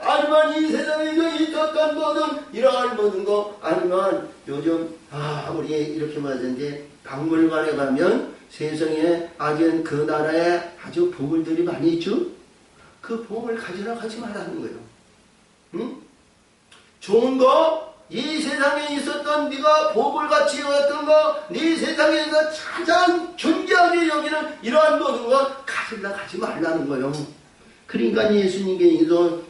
아니면 이 세상에 있었던 모든 이러한 모든 거 아니면 요즘 우리 이렇게 말하는데 박물관에 가면 세상에 아직 그 나라에 아주 보물들이 많이 있죠. 그 보물 가지러 가지 말라는 거예요. 응? 좋은 거 이 세상에 있었던 네가 보물같이 여겼던 거 네 세상에서 가장 존귀하게 여기는 이러한 모든 거 가지러 가지 말라는 거예요. 그러니까 예수님께서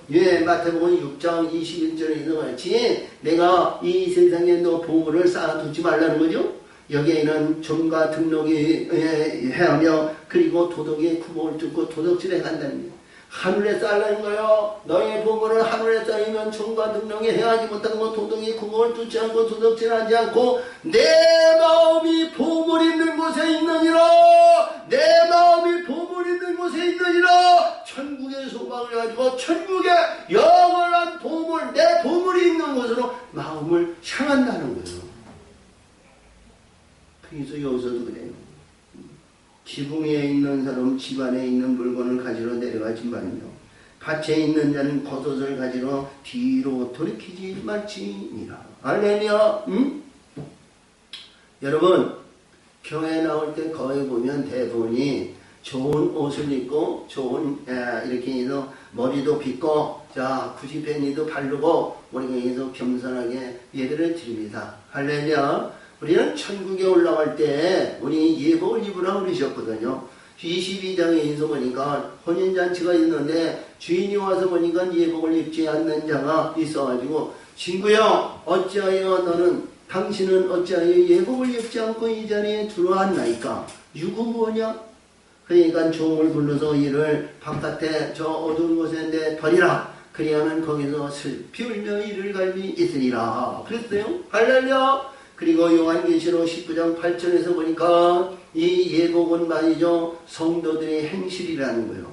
마태복음 6장 21절에 같이 내가 이 세상에 너 보물을 쌓아두지 말라는 거죠. 여기에는 종과 등록이 해하며 그리고 도덕의 구멍을 뚫고 도덕질에 간다는 거예요. 하늘에 쌓으라는 거예요. 너의 보물을 하늘에 쌓이면 종과 등록이 해하지 못하는 것 도덕의 구멍을 뚫지 않고 도덕질하지 않고 내 마음이 보물 있는 곳에 있느니라. 내 마음이 보물 있는 곳에 있느니라. 천국의 소망을 가지고 천국의 영원한 보물 내 보물이 있는 곳으로 마음을 향한다는 거예요. 그래서 여기서도 그래요. 지붕 위에 있는 사람 집안에 있는 물건을 가지러 내려가지 말며 밭에 있는 자는 겉옷을 가지러 뒤로 돌이키지 말지니라. 할렐루야. 여러분 교회 나올 때 거기 보면 대부분이 좋은 옷을 입고 좋은 이렇게 해서 머리도 빗고 자 구시pen이도 바르고 우리가 해서 겸손하게 예배를 드립니다. 할렐루야. 우리는 천국에 올라갈 때 우리 예복을 입으라고 그러셨거든요. 22장에서 보니까 혼인잔치가 있는데 주인이 와서 보니까 예복을 입지 않는 자가 있어가지고 친구야 당신은 어찌하여 예복을 입지 않고 이 자리에 들어왔나이까? 유구 뭐냐? 그러니까 종을 불러서 이를 바깥에 저 어두운 곳에 버리라. 그리하면 거기서 슬피 울며 이를 갈미 있으리라. 그랬어요. 할렐루야. 그리고 요한계시록 19장 8절에서 보니까 이 예복은 말이죠. 성도들의 행실이라는 거예요.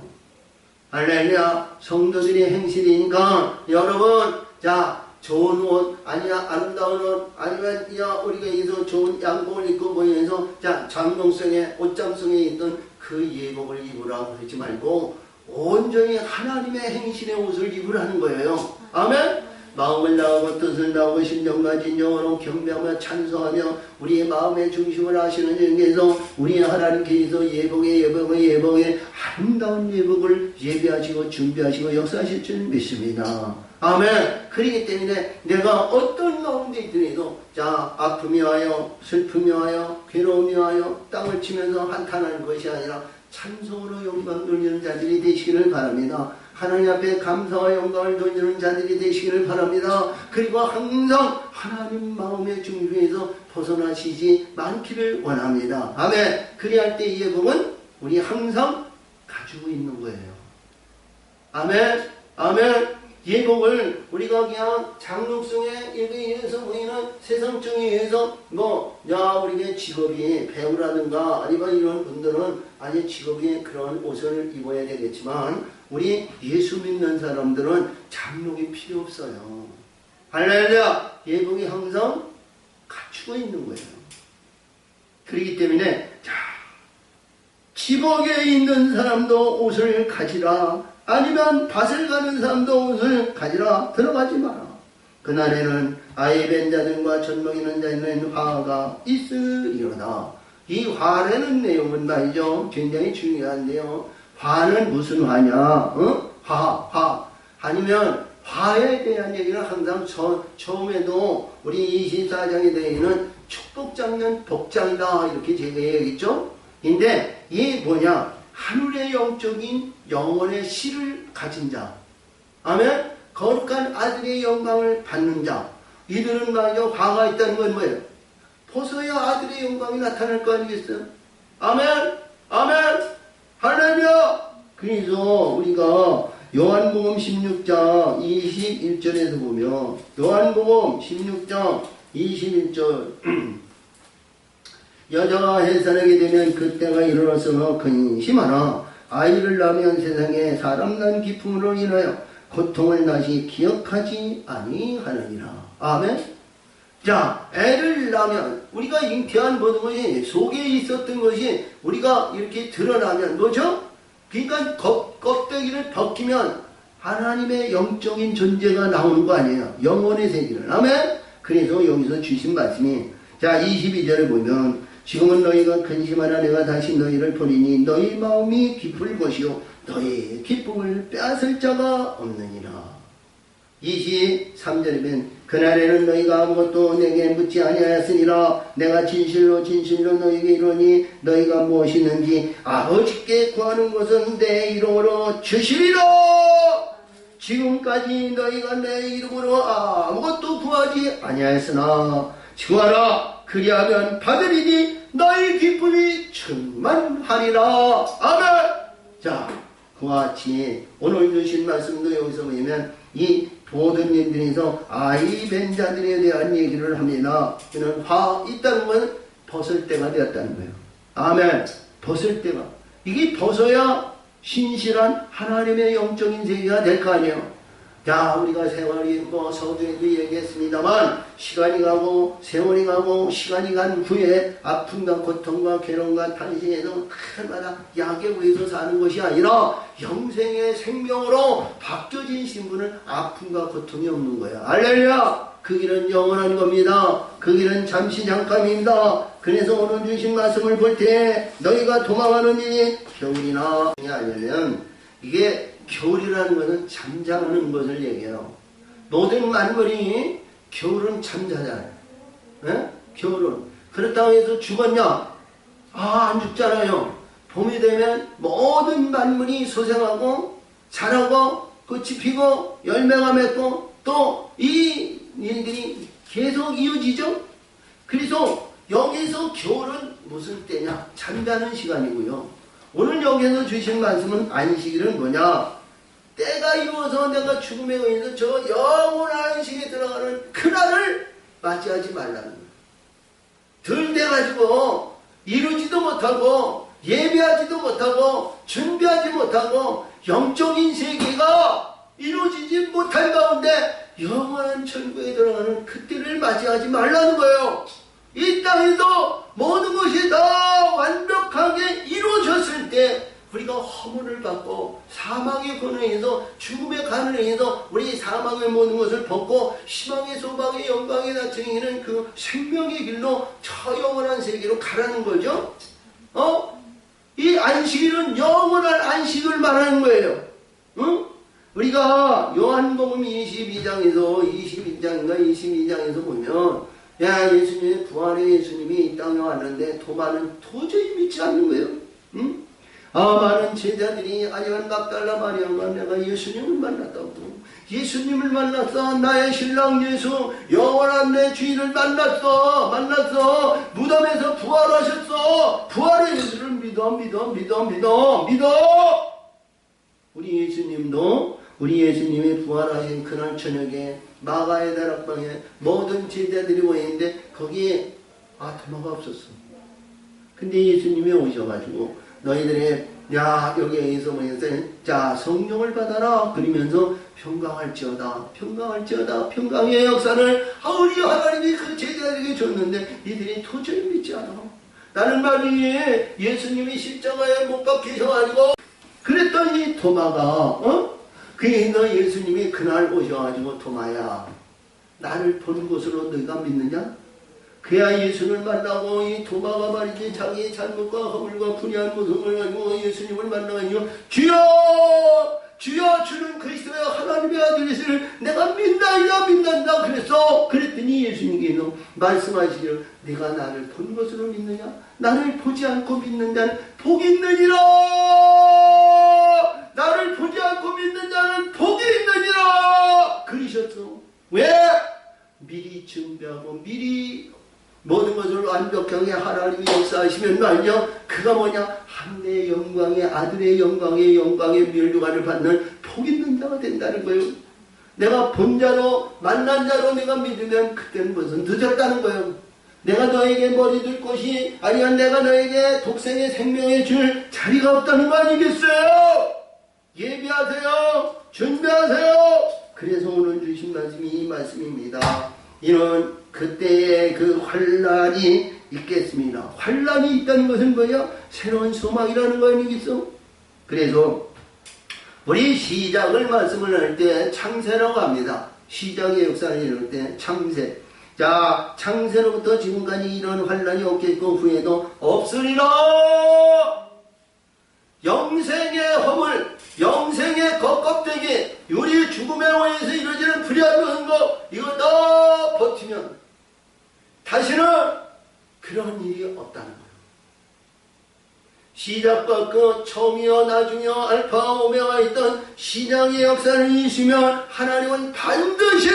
할렐루야. 성도들의 행실이니까 여러분 자 좋은 옷 아니야 아름다운 옷 아니면 우리가 여기서 좋은 양복을 입고 보이면서 자 장롱성에 옷장성에 있던 그 예복을 입으라고 그러지 말고 온전히 하나님의 행실의 옷을 입으라는 거예요. 아멘. 마음을 다하고 뜻을 다하고 심정과 진정으로 경배하며 찬송하며 우리의 마음의 중심을 아시는 주님께서 우리 하나님께서 예복의 아름다운 예복을 예배하시고 준비하시고 역사하실 줄 믿습니다. 아멘. 그렇기 때문에 내가 어떤 가운데 있더라도 자 아픔이 와요 슬픔이 와요 괴로움이 와요 땅을 치면서 한탄하는 것이 아니라 찬송으로 영광 돌리는 자들이 되시기를 바랍니다. 하나님 앞에 감사와 영광을 돌리는 자들이 되시기를 바랍니다. 그리고 항상 하나님 마음의 중심에서 벗어나시지 않기를 원합니다. 아멘. 그리할 때 이 예복은 우리 항상 가지고 있는 거예요. 아멘. 아멘. 예복을 우리가 그냥 장롱성에 의해서 보이는 세상적에 의해서 우리의 직업이 배우라든가 아니면 이런 분들은 아니 직업이 그런 옷을 입어야 되겠지만 우리 예수 믿는 사람들은 장롱이 필요 없어요. 할렐루야! 예복이 항상 갖추고 있는 거예요. 그렇기 때문에 지복에 있는 사람도 옷을 가지라. 아니면 밭을 가는 사람도 옷을 가지라. 들어가지 마라. 그날에는 아이 뵌 자들과 젖먹이는 자에는 화가 있으리로다. 이 화라는 내용은 말이죠. 굉장히 중요한데요. 화는 무슨 화냐? 화. 아니면 화에 대한 얘기는 항상 처음에도 우리 24장에 대해는 축복장면 복장이다. 이렇게 제가 얘기했죠. 근데 이게 뭐냐? 하늘의 영적인 영혼의 씨를 가진 자. 아멘? 거룩한 아들의 영광을 받는 자. 이들은 말이죠. 화가 있다는 건 뭐예요? 벗어야 아들의 영광이 나타날 거 아니겠어요? 아멘? 아멘? 할렐루야! 그래서 우리가 요한복음 16장 21절에서 보면 요한복음 16장 21절 여자가 해산하게 되면 그때가 이르러서 근심하라. 아이를 낳으면 세상에 사람 난 기쁨으로 인하여 고통을 다시 기억하지 아니하느니라. 아멘. 자, 애를 낳으면 우리가 잉태한 모든 것이 속에 있었던 것이 우리가 이렇게 드러나면 뭐죠? 그러니까 껍데기를 벗기면 하나님의 영적인 존재가 나오는 거 아니에요. 영혼의 세계를. 아멘. 그래서 여기서 주신 말씀이 22절을 보면 지금은 너희가 근심하라. 내가 다시 너희를 보리니 너희 마음이 기쁠 것이요 너희 기쁨을 빼앗을 자가 없느니라. 23절이면 그날에는 너희가 아무것도 내게 묻지 아니하였으니라. 내가 진실로 진실로 너희에게 이르니 너희가 무엇이든지 아버지께 구하는 것은 내 이름으로 주시리라. 지금까지 너희가 내 이름으로 아무것도 구하지 아니하였으나 구하라. 그리하면 받으리니 너희 기쁨이 충만하리라. 아멘. 자, 그와 같이 오늘 주신 말씀도 여기서 보면 이 모든 일들에서 아이 뵌 자들에 대한 얘기를 합니다. 그는 화 있다는 건 벗을 때가 되었다는 거예요. 아멘. 벗을 때가. 이게 벗어야 신실한 하나님의 영적인 세계가 될 거 아니에요. 자, 우리가 세월이 서두에도 얘기했습니다만 시간이 가고 세월이 가고 시간이 간 후에 아픔과 고통과 괴로움과 탄신에서 날마다 약에 의해서 사는 것이 아니라 영생의 생명으로 바뀌어진 신분은 아픔과 고통이 없는 거야. 할렐루야! 그 길은 영원한 겁니다. 그 길은 잠시 잠깐입니다. 그래서 오늘 주신 말씀을 볼 때 너희가 도망하는 일이 겨울이나 아니면 이게 겨울이라는 것은 잠잠하는 것을 얘기해요. 모든 만물이 겨울은 잠자잖아요. 예? 겨울은. 그렇다고 해서 죽었냐? 안 죽잖아요. 봄이 되면 모든 만물이 소생하고 자라고 꽃이 피고 열매가 맺고 또 이 일들이 계속 이어지죠. 그래서 여기서 겨울은 무슨 때냐? 잠자는 시간이고요. 오늘 여기서 주신 말씀은 안식일은 뭐냐? 때가 이루어서 내가 죽음에 의해서 저 영원한 안식에 들어가는 그날을 맞이하지 말라는 거예요. 덜 돼가지고 이루지도 못하고 예배하지도 못하고 준비하지 못하고 영적인 세계가 이루어지지 못할 가운데 영원한 천국에 들어가는 그때를 맞이하지 말라는 거예요. 이 땅에서 모든 것이 다 완벽하게 이루어졌을 때 우리가 허물을 받고 사망의 권능에서 죽음의 가능에서 우리 사망의 모든 것을 벗고 희망의 소망의 영광의 나중에는 그 생명의 길로 저 영원한 세계로 가라는 거죠. 이 안식일은 영원한 안식을 말하는 거예요. 우리가 요한복음 22장에서 21장인가 22장에서 보면 예수님의 부활의 예수님이 이 땅에 왔는데 도마는 도저히 믿지 않는 거예요. 많은 제자들이 아니면 막달라 마리아가 내가 예수님을 만났다고. 예수님을 만났어. 나의 신랑 예수 영원한 내 주인을 만났어. 무덤에서 부활하셨어. 부활의 예수를 믿어. 우리 예수님도 우리 예수님이 부활하신 그날 저녁에 마가의 다락방에 모든 제자들이 모여있는데 거기에 도마가 없었어. 근데 예수님이 오셔가지고 너희들이 여기에서 모여서 자 성령을 받아라 그러면서 평강할지어다 평강할지어다 평강의 역사를 우리 하나님이 그 제자들에게 줬는데 이들이 도저히 믿지 않아. 나는 말이에 예수님이 십자가에 못 박히셔가지고 그랬더니 도마가 그게 너 예수님이 그날 오셔가지고 도마야 나를 보는 것으로 너희가 믿느냐? 그야 예수를 만나고 이 도마가 말이지 자기의 잘못과 허물과 분이한 모습을 가지고 예수님을 만나가지고 주여 주여 주는 그리스도의 하나님의 아들이시를 내가 믿나이다 믿는다 그랬어. 그랬더니 예수님께서 말씀하시기를 내가 나를 본 것으로 믿느냐? 나를 보지 않고 믿는 자는 복이 있느니라. 나를 보지 않고 믿는 자는 복이 있느니라 그러셨어. 왜? 미리 준비하고 미리 모든 것을 완벽하게 하나님이 역사하시면 말이죠. 그가 뭐냐? 하늘의 영광의 아들의 영광의 면류관을 받는 복 있는 자가 된다는 거예요. 내가 본 자로 만난 자로 내가 믿으면 그때는 무슨 늦었다는 거예요. 내가 너에게 머리 들 곳이 아니면 내가 너에게 독생의 생명을 줄 자리가 없다는 거 아니겠어요? 예비하세요. 준비하세요. 그래서 오늘 주신 말씀이 이 말씀입니다. 이는 그때의 그 환란이 있겠습니다. 환란이 있다는 것은 뭐야? 새로운 소망이라는 거 아니겠어? 그래서 우리 시작을 말씀을 할 때 창세라고 합니다. 시작의 역사를 이룰 때 창세. 자, 창세로부터 지금까지 이런 환란이 없겠고 후에도 없으리라. 영생의 허물, 영생의 껍데기, 우리 죽음의 원에서 이루어지는 불의한 거 이거 다 버티면 다시는 그런 일이 없다는 거예요. 시작과 끝, 처음이요 나중이요 알파 오메가 있던 신앙의 역사를 이시면 하나님은 반드시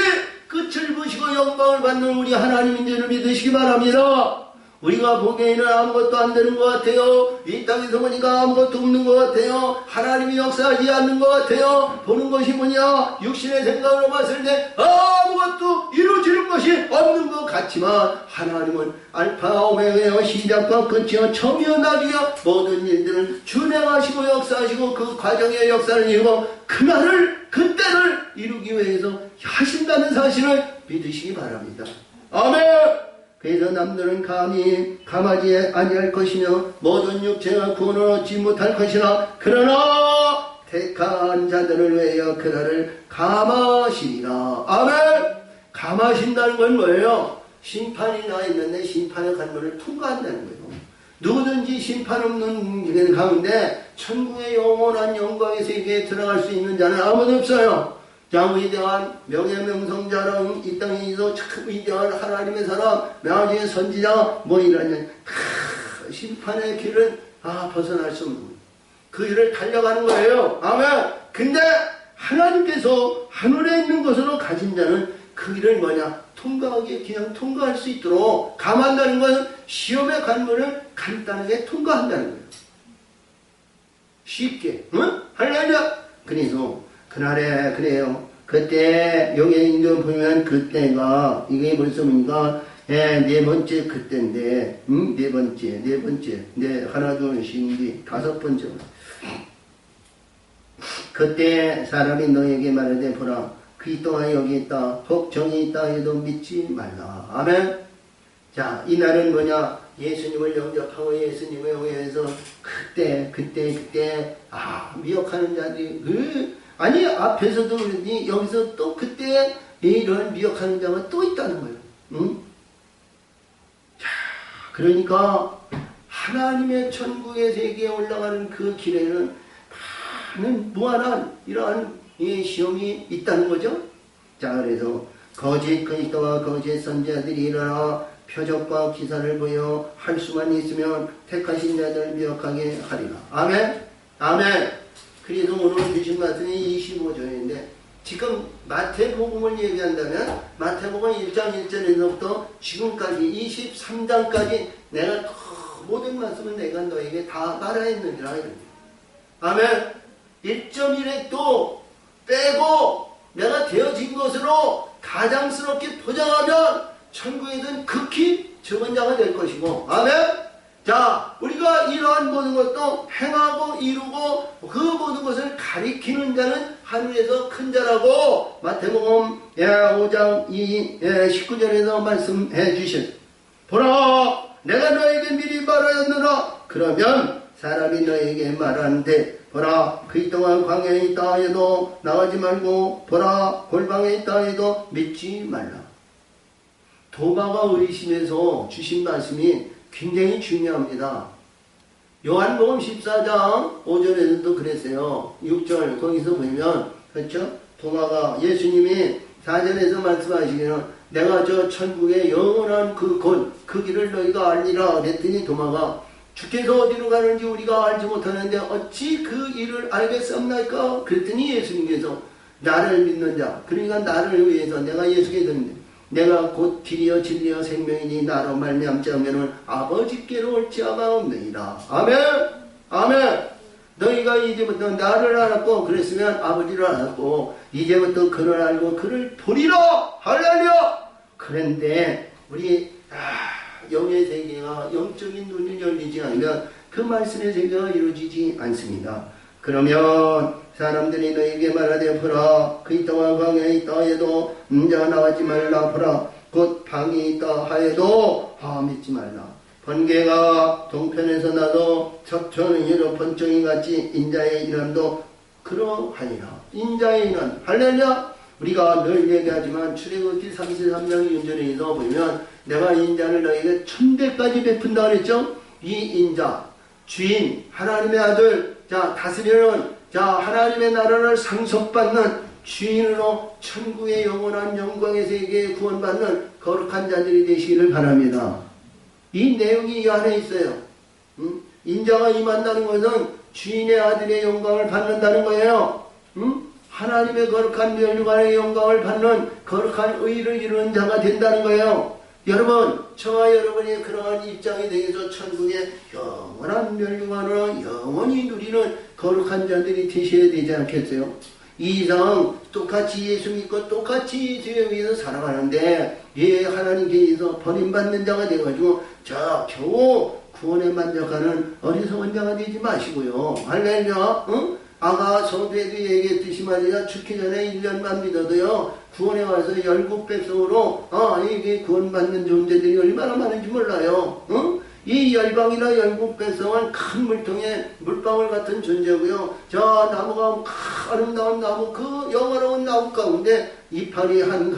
끝을 보시고 영광을 받는 우리 하나님인 줄을 믿으시기 바랍니다. 우리가 보기에는 아무것도 안 되는 것 같아요. 이 땅에서 보니까 아무것도 없는 것 같아요. 하나님이 역사하지 않는 것 같아요. 보는 것이 뭐냐? 육신의 생각으로 봤을 때 아무것도 이루어지는 것이 없는 것 같지만 하나님은 알파 오메가요 시작과 끝이요 처음이요 나중이요 모든 일들을 준행하시고 역사하시고 그 과정의 역사를 이루고 그날을 그때를 이루기 위해서 하신다는 사실을 믿으시기 바랍니다. 아멘. 그래서 남들은 감히 감하지 아니할 것이며 모든 육체가 구원을 얻지 못할 것이나 그러나 택한 자들을 위하여 그날을 감하시리라. 아멘. 감하신다는 건 뭐예요? 심판이 나 있는데 심판의 관문을 통과한다는 거예요. 누구든지 심판 없는 가운데 천국의 영원한 영광의 세계에 들어갈 수 있는 자는 아무도 없어요. 자, 위대한 명예명성 자랑, 이 땅에서 참 위대한 하나님의 사람, 나중에 선지자, 이런 심판의 길은 벗어날 수 없는 그 길을 달려가는 거예요. 아멘. 근데 하나님께서 하늘에 있는 것으로 가진 자는 그 길을 통과하게 그냥 통과할 수 있도록 감한다는 것은 시험의 관문을 간단하게 통과한다는 거예요. 쉽게, 응? 할렐루야. 그래서 그날에 그래요. 그때 여기 이제 보면 그때가 이게 벌써 뭡니까? 네 번째 그때인데, 네 번째, 하나 둘 셋 다섯 번째. 그때 사람이 너에게 말하되 보라, 그리스도가 여기 있다, 혹 정이 있다 해도 믿지 말라. 아멘. 자, 이 날은 뭐냐? 예수님을 영접하고 예수님에 의해서 그때 미혹하는 자들이 아니 앞에서도 그러니 여기서 또 그때 이런 미혹하는 자가 또 있다는 거예요. 응? 자, 그러니까 하나님의 천국의 세계에 올라가는 그 길에는 많은 무한한 이러한 시험이 있다는 거죠. 자, 그래서 거짓 그리스도와 거짓 선지자들이 일어나 표적과 기사를 보여 할 수만 있으면 택하신 자들을 미혹하게 하리라. 아멘. 아멘. 그래서 오늘 주신 말씀이 25절인데 지금 마태복음을 얘기한다면 마태복음 1장 1절에서부터 지금까지 23장까지 내가 모든 말씀을 내가 너에게 다 말하였느니라. 아멘. 1.1에 또 빼고 내가 되어진 것으로 가장스럽게 포장하면 천국에는 극히 적은 자가 될 것이고, 아멘. 자, 우리가 이러한 모든 것도 행하고 이루고 그 모든 것을 가리키는 자는 하늘에서 큰 자라고 마태복음 5장 19절에서 말씀해 주신, 보라 내가 너에게 미리 말하였느라. 그러면 사람이 너에게 말하는데, 보라 그 동안 광야에 있다 해도 나가지 말고, 보라 골방에 있다 해도 믿지 말라. 도마가 의심해서 주신 말씀이 굉장히 중요합니다. 요한복음 14장 5절에서도 그랬어요. 6절 거기서 보면, 그렇죠? 도마가 예수님이 4절에서 말씀하시기는 내가 저 천국의 영원한 그 길을 너희가 알리라 그랬더니, 도마가 주께서 어디로 가는지 우리가 알지 못하는데 어찌 그 일을 알겠습니까? 그랬더니 예수님께서 나를 믿는 자, 그러니까 나를 위해서 내가 예수께 듣는데 내가 곧 길이요 진리요 생명이니 나로 말미암지 않으면 아버지께로 올 자가 없느니라. 아멘. 아멘. 너희가 이제부터 나를 알았고, 그랬으면 아버지를 알았고, 이제부터 그를 알고 그를 보리라. 할렐루야. 그런데 우리 영의 세계가 영적인 눈이 열리지 않으면 그 말씀의 세계가 이루어지지 않습니다. 그러면 사람들이 너에게 말하되, 보라 그 동안 광야에 있다 해도 인자가 나가지 말라. 보라 곧 방이 있다 하여도 믿지 말라. 번개가 동편에서 나도 서편은 이로 번쩍이 같이 인자의 인함도 그러하니라. 인자의 인함. 할렐루야. 우리가 늘 얘기하지만 출애굽기 33장 6절에서 보면 내가 인자를 너에게 1000배까지 베푼다 그랬죠. 이 인자, 주인, 하나님의 아들, 자 다스리는, 자 하나님의 나라를 상속받는 주인으로 천국의 영원한 영광의 세계에 구원받는 거룩한 자들이 되시기를 바랍니다. 이 내용이 이 안에 있어요. 인자가 임한다는 것은 주인의 아들의 영광을 받는다는 거예요. 하나님의 거룩한 멸류관의 영광을 받는 거룩한 의를 이루는 자가 된다는 거예요. 여러분, 저와 여러분이 그러한 입장이 되어서 천국의 영원한 멸류관을 영원히 누리는 거룩한 자들이 되셔야 되지 않겠어요? 이 이상 똑같이 예수 믿고 똑같이 주의 위해서 살아가는데 하나님께서 버림받는 자가 되어가지고 겨우 구원에 만족하는 어리석은 자가 되지 마시고요. 할렐루야. 응? 아까 서두에도 얘기했듯이 말이야, 죽기 전에 1년만 믿어도요 구원에 와서 열국 백성으로 이게 구원받는 존재들이 얼마나 많은지 몰라요. 응? 이 열방이나 열국 백성은 큰 물통에 물방울 같은 존재고요. 저 나무가 아름다운 나무, 그 영화로운 나무 가운데 이파리 한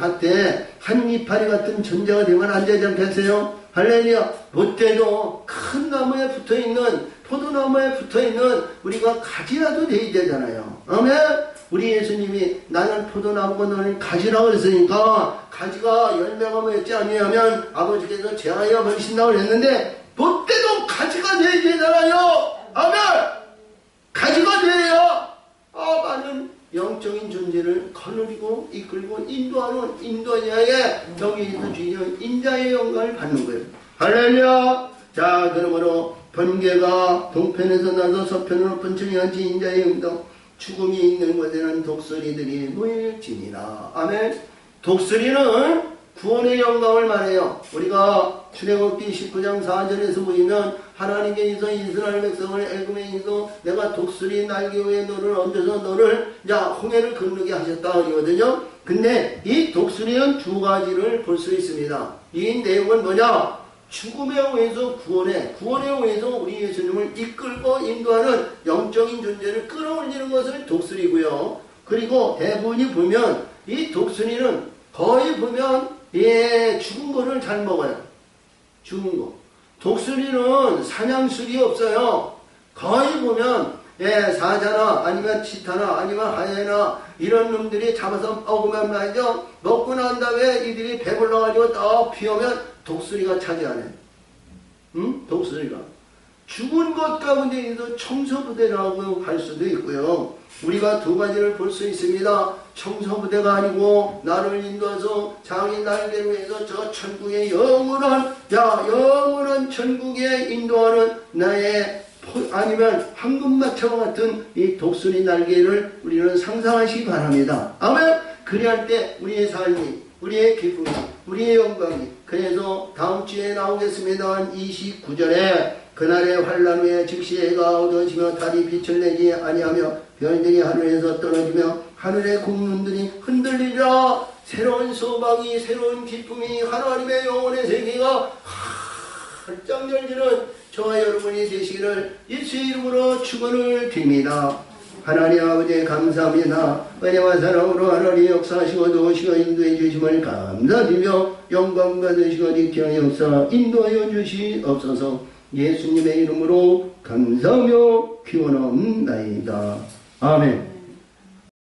이파리 같은 존재가 되면 안 되지 않겠어요? 할렐루야. 롯데도 큰 나무에 붙어있는, 포도나무에 붙어있는 우리가 가지라도 돼야 되잖아요. 아멘. 우리 예수님이 나는 포도나무고 너는 가지라고 그랬으니까 가지가 열매가 맺지 아니하면 아버지께서 제하여 버리신다고 그랬는데 롯데도 가지가 돼야 되잖아요. 아멘. 가지가 돼야 많은 영적인 존재를 거느리고 이끌고 인도하는 인도자의 여기에서 주인 인자의 영광을 받는 거예요. 할렐루야. 자, 그러므로 번개가 동편에서 나서 서편으로 번쩍이 한지 인자의 음성, 죽음이 있는 곳에는 독수리들이 모일지니라. 아멘. 독수리는 구원의 영광을 말해요. 우리가 출애굽기 19장 4절에서 보면 하나님께서 이스라엘 백성을 애굽에서 내가 독수리 날개 위에 너를 얹어서 너를 홍해를 건너게 하셨다 그러거든요. 근데 이 독수리는 두 가지를 볼 수 있습니다. 이 내용은 뭐냐? 죽음에 의해서 구원에 의해서 우리 예수님을 이끌고 인도하는 영적인 존재를 끌어올리는 것을 독수리고요. 그리고 대부분이 보면 이 독수리는 거의 보면 죽은 거를 잘 먹어요. 죽은 거. 독수리는 사냥술이 없어요. 거의 보면 사자나 아니면 치타나 아니면 하이에나 이런 놈들이 잡아서 먹으면 말이죠. 먹고 난 다음에 이들이 배불러가지고 딱 피우면 독수리가 차지하네. 응? 독수리가. 죽은 것 가운데에서 청소부대라고 할 수도 있고요. 우리가 두 가지를 볼 수 있습니다. 청소부대가 아니고 나를 인도해서 자기 날개로 해서 저 천국의 영원한 천국에 인도하는 나의 아니면 황금마차와 같은 이 독수리 날개를 우리는 상상하시기 바랍니다. 아멘. 그리할 때 우리의 삶이, 우리의 기쁨이, 우리의 영광이. 그래서 다음 주에 나오겠습니다. 29절에 그날의 환란 후에 즉시 해가 어두워지며 달이 빛을 내지 아니하며 별들이 하늘에서 떨어지며 하늘의 국문들이 흔들리라. 새로운 소망이, 새로운 기쁨이, 하나님의 영혼의 세계가 활짝 열리는 저와 여러분이 되시기를 예수의 이름으로 축원을 드립니다. 하나님 아버지 감사합니다. 은혜와 사랑으로 하나님 역사하시고 도우시고 인도해 주심을 감사드리며 영광 받으시고 지키는 역사 인도하여 주시옵소서. 예수님의 이름으로 감사하며 기원합나이다. 아멘.